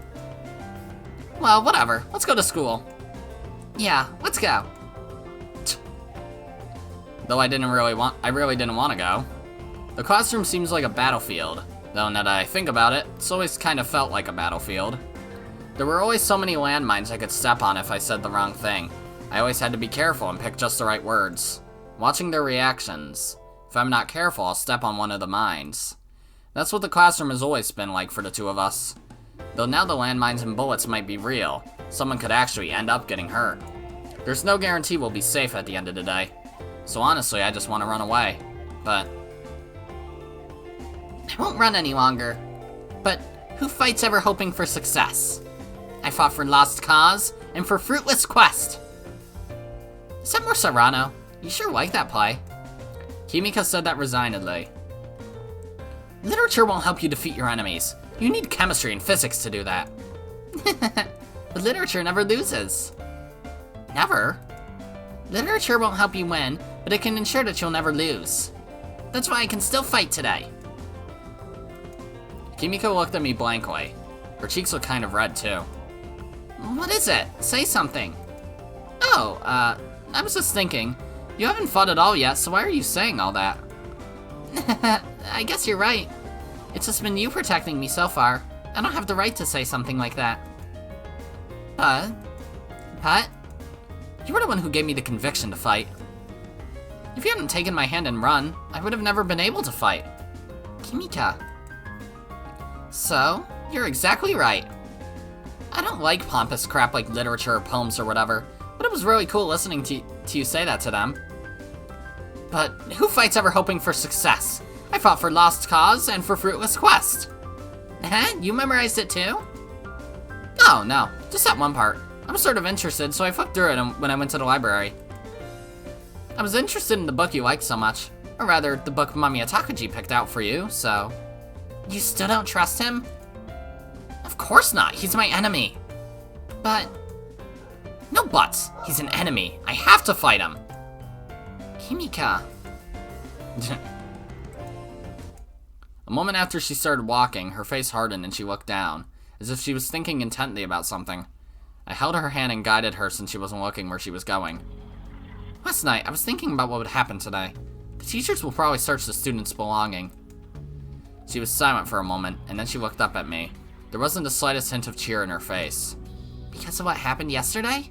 Well, whatever. Let's go to school. Yeah, let's go. Though I really didn't want to go. The classroom seems like a battlefield. Though now that I think about it, it's always kind of felt like a battlefield. There were always so many landmines I could step on if I said the wrong thing. I always had to be careful and pick just the right words. Watching their reactions. If I'm not careful, I'll step on one of the mines. That's what the classroom has always been like for the two of us. Though now the landmines and bullets might be real, someone could actually end up getting hurt. There's no guarantee we'll be safe at the end of the day. So honestly, I just want to run away. But I won't run any longer. But who fights ever hoping for success? I fought for lost cause and for fruitless quest. Is that more Serrano? You sure like that play. Kimika said that resignedly. Literature won't help you defeat your enemies. You need chemistry and physics to do that. But literature never loses. Never? Literature won't help you win, but it can ensure that you'll never lose. That's why I can still fight today. Kimika looked at me blankly. Her cheeks looked kind of red too. What is it? Say something. Oh, I was just thinking. You haven't fought at all yet, so why are you saying all that? I guess you're right. It's just been you protecting me so far. I don't have the right to say something like that. But? You were the one who gave me the conviction to fight. If you hadn't taken my hand and run, I would have never been able to fight. Kimika. So, you're exactly right. I don't like pompous crap like literature or poems or whatever, but it was really cool listening to you say that to them. But who fights ever hoping for success? I fought for lost cause and for fruitless quest. You memorized it too? Oh, no, just that one part. I was sort of interested, so I flipped through it when I went to the library. I was interested in the book you liked so much. Or rather, the book Mamiya Takaji picked out for you, so... You still don't trust him? Of course not, he's my enemy. But... No buts, he's an enemy. I have to fight him. Kimika. A moment after she started walking, her face hardened and she looked down, as if she was thinking intently about something. I held her hand and guided her since she wasn't looking where she was going. Last night, I was thinking about what would happen today. The teachers will probably search the students' belonging. She was silent for a moment, and then she looked up at me. There wasn't the slightest hint of cheer in her face. Because of what happened yesterday?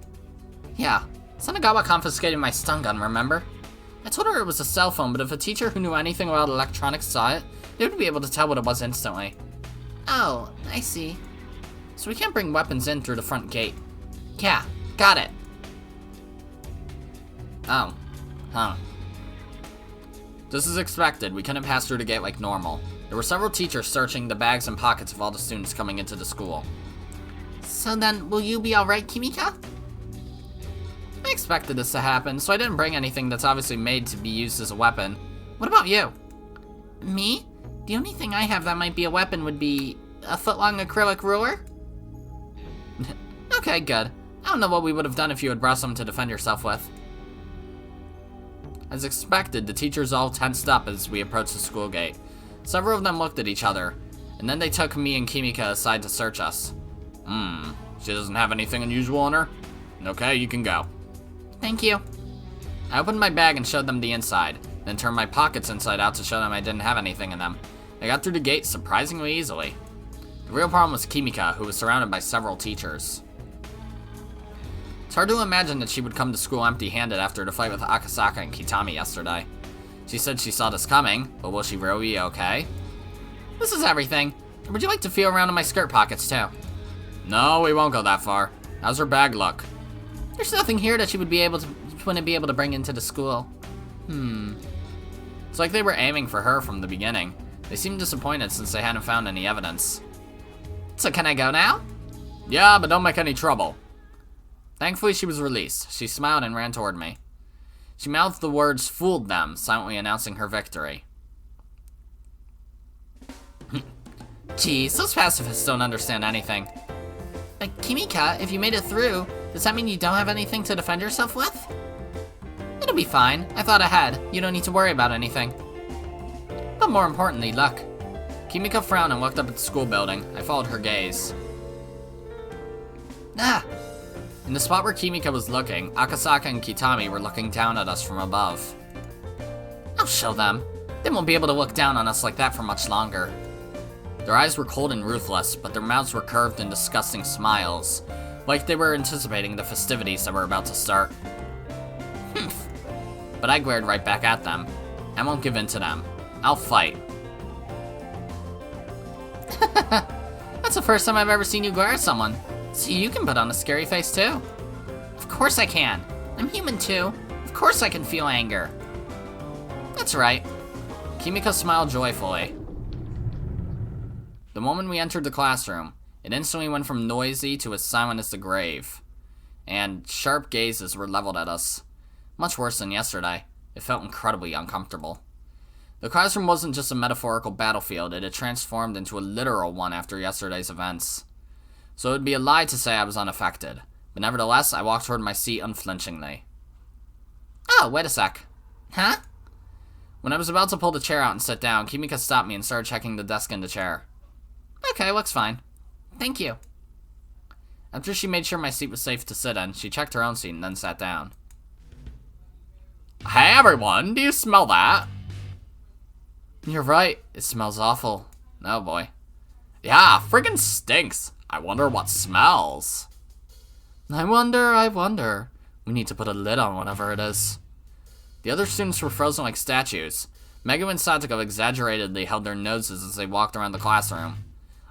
Yeah, Sanagawa confiscated my stun gun, remember? I told her it was a cell phone, but if a teacher who knew anything about electronics saw it, they would be able to tell what it was instantly. Oh, I see. So we can't bring weapons in through the front gate. Yeah, got it. Oh, huh. Just as expected, we couldn't pass through the gate like normal. There were several teachers searching the bags and pockets of all the students coming into the school. So then, will you be alright, Kimika? I expected this to happen, so I didn't bring anything that's obviously made to be used as a weapon. What about you? Me? The only thing I have that might be a weapon would be a foot-long acrylic ruler? Okay, good. I don't know what we would have done if you had brought some to defend yourself with. As expected, the teachers all tensed up as we approached the school gate. Several of them looked at each other, and then they took me and Kimika aside to search us. She doesn't have anything unusual on her? Okay, you can go. Thank you. I opened my bag and showed them the inside, then turned my pockets inside out to show them I didn't have anything in them. I got through the gate surprisingly easily. The real problem was Kimika, who was surrounded by several teachers. It's hard to imagine that she would come to school empty-handed after the fight with Akasaka and Kitami yesterday. She said she saw this coming, but will she really be okay? This is everything. Would you like to feel around in my skirt pockets, too? No, we won't go that far. How's her bag look? There's nothing here that she wouldn't be able to bring into the school. It's like they were aiming for her from the beginning. They seemed disappointed since they hadn't found any evidence. So can I go now? Yeah, but don't make any trouble. Thankfully, she was released. She smiled and ran toward me. She mouthed the words, "fooled them," silently announcing her victory. Geez, those pacifists don't understand anything. But Kimika, if you made it through, does that mean you don't have anything to defend yourself with? It'll be fine. I thought ahead. You don't need to worry about anything. But more importantly, luck. Kimika frowned and looked up at the school building. I followed her gaze. Ah! In the spot where Kimika was looking, Akasaka and Kitami were looking down at us from above. I'll show them. They won't be able to look down on us like that for much longer. Their eyes were cold and ruthless, but their mouths were curved in disgusting smiles, like they were anticipating the festivities that were about to start. Humph. But I glared right back at them. I won't give in to them. I'll fight. That's the first time I've ever seen you glare at someone. So you can put on a scary face too. Of course I can. I'm human too. Of course I can feel anger. That's right. Kimika smiled joyfully. The moment we entered the classroom, it instantly went from noisy to as silent as the grave. And sharp gazes were leveled at us. Much worse than yesterday. It felt incredibly uncomfortable. The classroom wasn't just a metaphorical battlefield, it had transformed into a literal one after yesterday's events. So it would be a lie to say I was unaffected, but nevertheless, I walked toward my seat unflinchingly. Oh, wait a sec. Huh? When I was about to pull the chair out and sit down, Kimika stopped me and started checking the desk and the chair. Okay, looks fine. Thank you. After she made sure my seat was safe to sit in, she checked her own seat and then sat down. Hey everyone, do you smell that? You're right, it smells awful. Oh boy. Yeah, friggin' stinks. I wonder what smells. I wonder. We need to put a lid on whatever it is. The other students were frozen like statues. Megu and Satoko exaggeratedly held their noses as they walked around the classroom.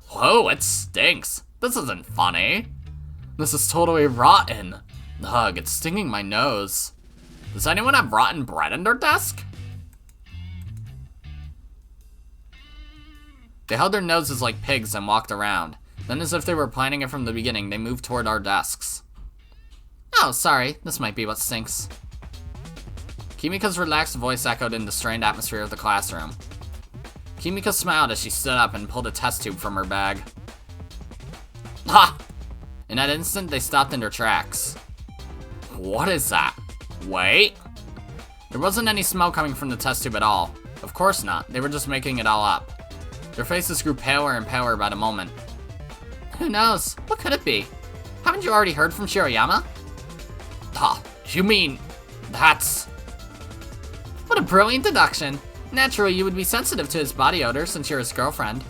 Whoa, it stinks. This isn't funny. This is totally rotten. Ugh, it's stinging my nose. Does anyone have rotten bread in their desk? They held their noses like pigs and walked around. Then, as if they were planning it from the beginning, they moved toward our desks. Oh, sorry. This might be what stinks. Kimika's relaxed voice echoed in the strained atmosphere of the classroom. Kimika smiled as she stood up and pulled a test tube from her bag. Ha! In that instant, they stopped in their tracks. What is that? Wait. There wasn't any smoke coming from the test tube at all. Of course not. They were just making it all up. Their faces grew paler and paler by the moment. Who knows? What could it be? Haven't you already heard from Shiroyama? Ah, you mean... that's... What a brilliant deduction. Naturally, you would be sensitive to his body odor since you're his girlfriend.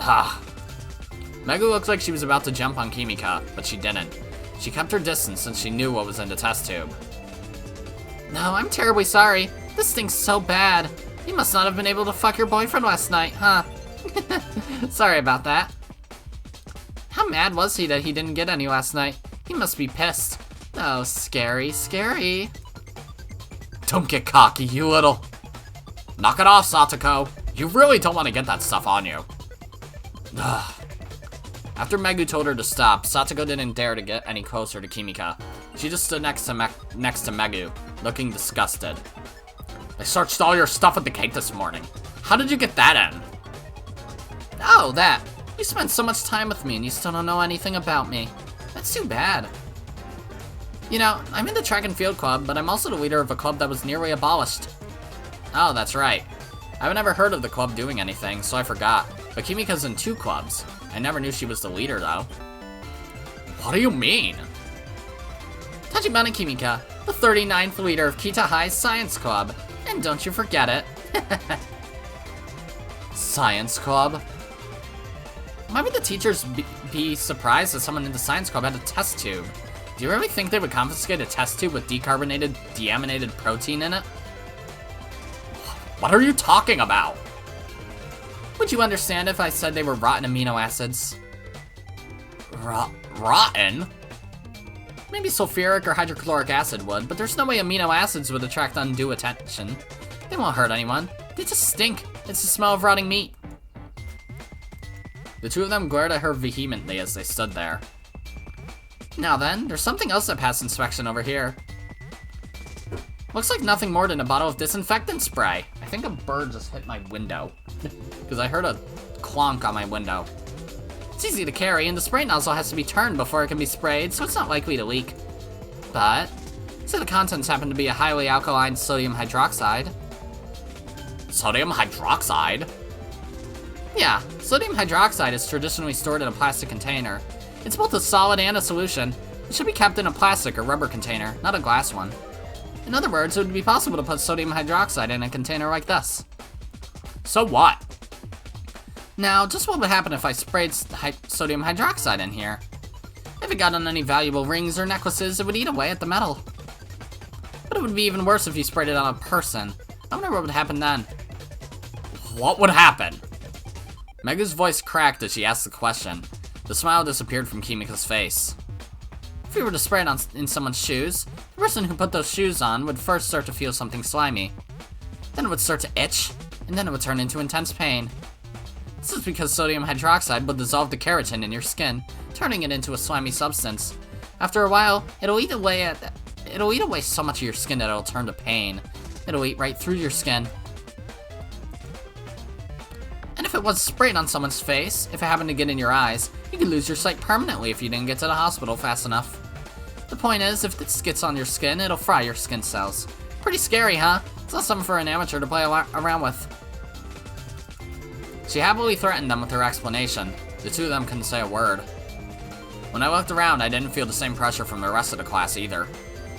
Ah. Megu looked like she was about to jump on Kimika, but she didn't. She kept her distance since she knew what was in the test tube. No, I'm terribly sorry. This stinks so bad. You must not have been able to fuck your boyfriend last night, huh? Sorry about that. How mad was he that he didn't get any last night? He must be pissed. Oh, scary, scary. Don't get cocky, you little... Knock it off, Satoko. You really don't want to get that stuff on you. Ugh. After Megu told her to stop, Satoko didn't dare to get any closer to Kimika. She just stood next to Megu, looking disgusted. I searched all your stuff at the gate this morning. How did you get that in? Oh, that. You spent so much time with me and you still don't know anything about me. That's too bad. You know, I'm in the track and field club, but I'm also the leader of a club that was nearly abolished. Oh, that's right. I've never heard of the club doing anything, so I forgot. But Kimika's in 2 clubs. I never knew she was the leader, though. What do you mean? Tachibana Kimika, the 39th leader of Kita High's Science Club. And don't you forget it. Science Club? Why would the teachers be surprised that someone in the Science Club had a test tube? Do you really think they would confiscate a test tube with decarbonated, deaminated protein in it? What are you talking about? Would you understand if I said they were rotten amino acids? Rotten? Maybe sulfuric or hydrochloric acid would, but there's no way amino acids would attract undue attention. They won't hurt anyone. They just stink. It's the smell of rotting meat. The two of them glared at her vehemently as they stood there. Now then, there's something else that passed inspection over here. Looks like nothing more than a bottle of disinfectant spray. I think a bird just hit my window. Because I heard a clonk on my window. It's easy to carry, and the spray nozzle has to be turned before it can be sprayed, so it's not likely to leak. But, so the contents happen to be a highly alkaline sodium hydroxide. Sodium hydroxide? Yeah, sodium hydroxide is traditionally stored in a plastic container. It's both a solid and a solution. It should be kept in a plastic or rubber container, not a glass one. In other words, it would be possible to put sodium hydroxide in a container like this. So what? Now, just what would happen if I sprayed sodium hydroxide in here? If it got on any valuable rings or necklaces, it would eat away at the metal. But it would be even worse if you sprayed it on a person. I wonder what would happen then. What would happen? Megu's voice cracked as she asked the question. The smile disappeared from Kimika's face. If you were to spray it in someone's shoes, the person who put those shoes on would first start to feel something slimy. Then it would start to itch, and then it would turn into intense pain. This is because sodium hydroxide will dissolve the keratin in your skin, turning it into a slimy substance. After a while, it'll eat away so much of your skin that it'll turn to pain. It'll eat right through your skin. And if it was sprayed on someone's face, if it happened to get in your eyes, you could lose your sight permanently if you didn't get to the hospital fast enough. The point is, if this gets on your skin, it'll fry your skin cells. Pretty scary, huh? It's not something for an amateur to play around with. She happily threatened them with her explanation. The two of them couldn't say a word. When I looked around, I didn't feel the same pressure from the rest of the class either.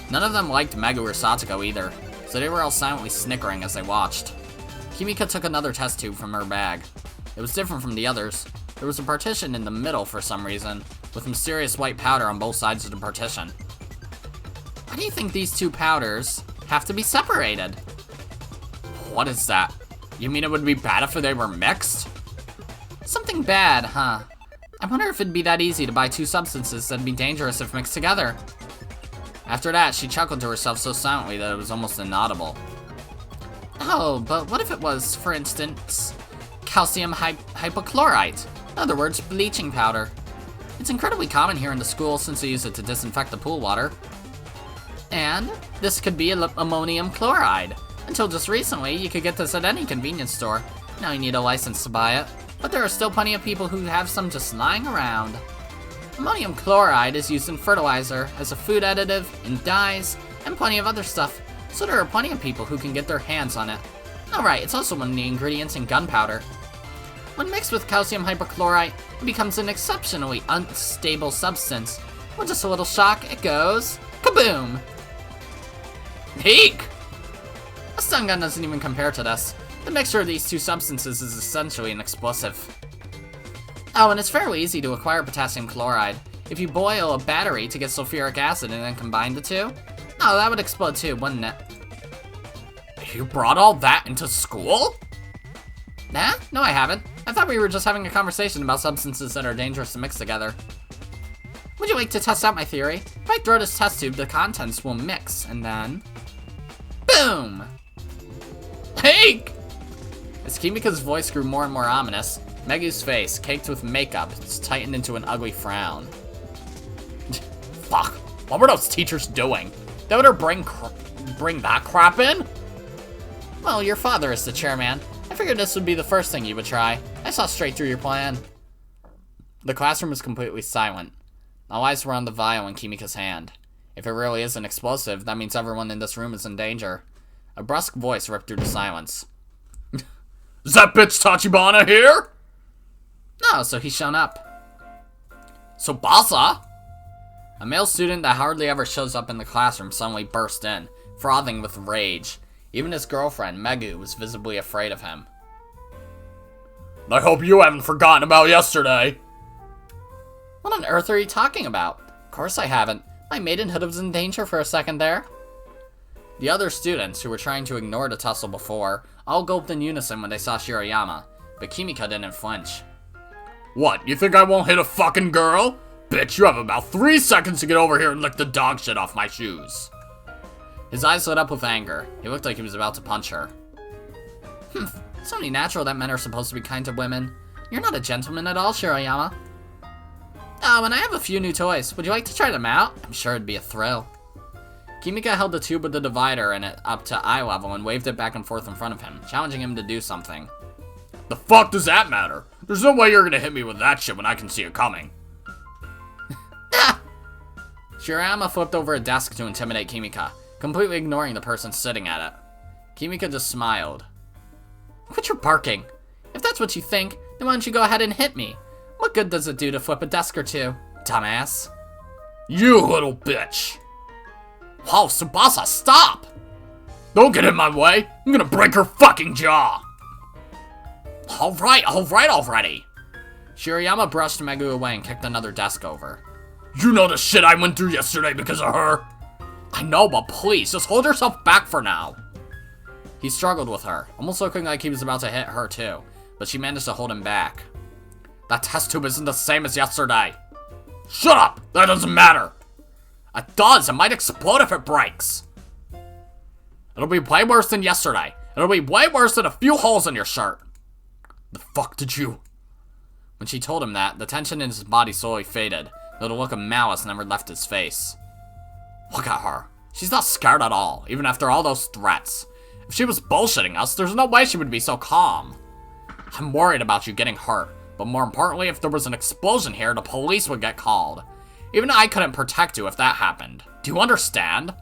None of them liked Megu or Satoko either, so they were all silently snickering as they watched. Kimika took another test tube from her bag. It was different from the others. There was a partition in the middle for some reason, with mysterious white powder on both sides of the partition. Why do you think these two powders have to be separated? What is that? You mean it would be bad if they were mixed? Something bad, huh? I wonder if it'd be that easy to buy two substances that'd be dangerous if mixed together. After that, she chuckled to herself so silently that it was almost inaudible. Oh, but what if it was, for instance, calcium hypochlorite? In other words, bleaching powder. It's incredibly common here in the school since they use it to disinfect the pool water. And this could be ammonium chloride. Until just recently, you could get this at any convenience store. Now you need a license to buy it, but there are still plenty of people who have some just lying around. Ammonium chloride is used in fertilizer, as a food additive, in dyes, and plenty of other stuff, so there are plenty of people who can get their hands on it. Alright, it's also one of the ingredients in gunpowder. When mixed with calcium hypochlorite, it becomes an exceptionally unstable substance. With just a little shock, it goes kaboom! Eek! A stun gun doesn't even compare to this. The mixture of these two substances is essentially an explosive. Oh, and it's fairly easy to acquire potassium chloride. If you boil a battery to get sulfuric acid and then combine the two, oh, that would explode too, wouldn't it? You brought all that into school? Nah, no I haven't. I thought we were just having a conversation about substances that are dangerous to mix together. Would you like to test out my theory? If I throw this test tube, the contents will mix, and then... boom! Hey! As Kimika's voice grew more and more ominous, Megu's face, caked with makeup, tightened into an ugly frown. Fuck, what were those teachers doing? They would have bring that crap in? Well, your father is the chairman. I figured this would be the first thing you would try. I saw straight through your plan. The classroom was completely silent. All eyes were on the vial in Kimika's hand. If it really is an explosive, that means everyone in this room is in danger. A brusque voice ripped through the silence. Is that bitch Tachibana here? No, so he's shown up. Tsubasa? A male student that hardly ever shows up in the classroom suddenly burst in, frothing with rage. Even his girlfriend, Megu, was visibly afraid of him. I hope you haven't forgotten about yesterday. What on earth are you talking about? Of course I haven't. My maidenhood was in danger for a second there. The other students, who were trying to ignore the tussle before, all gulped in unison when they saw Shirayama, but Kimika didn't flinch. What, you think I won't hit a fucking girl? Bitch, you have about 3 seconds to get over here and lick the dog shit off my shoes. His eyes lit up with anger. He looked like he was about to punch her. It's only natural that men are supposed to be kind to women. You're not a gentleman at all, Shirayama. Oh, and I have a few new toys. Would you like to try them out? I'm sure it'd be a thrill. Kimika held the tube with the divider in it up to eye level and waved it back and forth in front of him, challenging him to do something. The fuck does that matter? There's no way you're gonna hit me with that shit when I can see it coming. Shirayama flipped over a desk to intimidate Kimika, completely ignoring the person sitting at it. Kimika just smiled. Quit your barking. If that's what you think, then why don't you go ahead and hit me? What good does it do to flip a desk or two? Dumbass. You little bitch! Wow, Tsubasa, stop! Don't get in my way! I'm gonna break her fucking jaw! Alright already! Shirayama brushed Megu away and kicked another desk over. You know the shit I went through yesterday because of her? I know, but please, just hold yourself back for now. He struggled with her, almost looking like he was about to hit her too, but she managed to hold him back. That test tube isn't the same as yesterday. Shut up! That doesn't matter! It does! It might explode if it breaks! It'll be way worse than yesterday. It'll be way worse than a few holes in your shirt. The fuck did you... When she told him that, the tension in his body slowly faded, though the look of malice never left his face. Look at her. She's not scared at all, even after all those threats. If she was bullshitting us, there's no way she would be so calm. I'm worried about you getting hurt, but more importantly, if there was an explosion here, the police would get called. Even I couldn't protect you if that happened. Do you understand?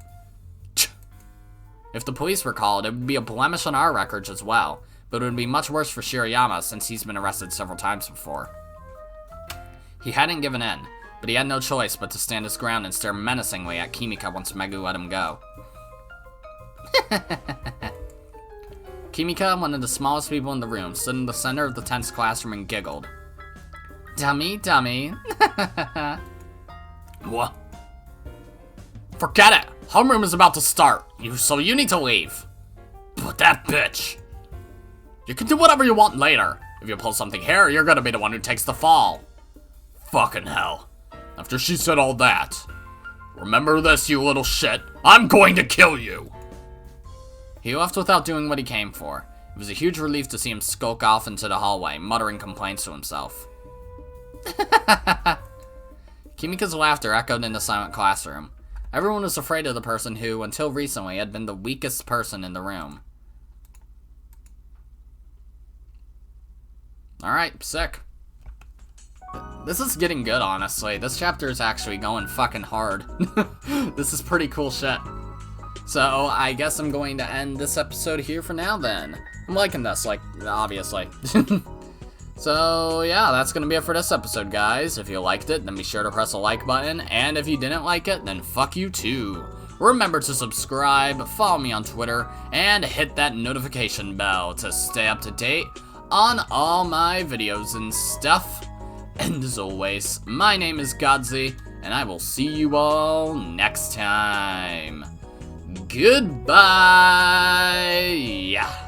If the police were called, it would be a blemish on our records as well, but it would be much worse for Shirayama since he's been arrested several times before. He hadn't given in, but he had no choice but to stand his ground and stare menacingly at Kimika once Megu let him go. Kimika, one of the smallest people in the room, stood in the center of the tense classroom and giggled. Dummy, dummy. What? Forget it! Homeroom is about to start, so you need to leave. But that bitch... You can do whatever you want later. If you pull something here, you're gonna be the one who takes the fall. Fucking hell. After she said all that. Remember this, you little shit. I'm going to kill you! He left without doing what he came for. It was a huge relief to see him skulk off into the hallway, muttering complaints to himself. Kimika's laughter echoed in the silent classroom. Everyone was afraid of the person who, until recently, had been the weakest person in the room. Alright, sick. This is getting good, honestly. This chapter is actually going fucking hard. This is pretty cool shit. So, I guess I'm going to end this episode here for now, then. I'm liking this, like, obviously. So, yeah, that's gonna be it for this episode, guys. If you liked it, then be sure to press the like button, and if you didn't like it, then fuck you too. Remember to subscribe, follow me on Twitter, and hit that notification bell to stay up to date on all my videos and stuff. And as always, my name is Godzi, and I will see you all next time. Goodbye! Yeah.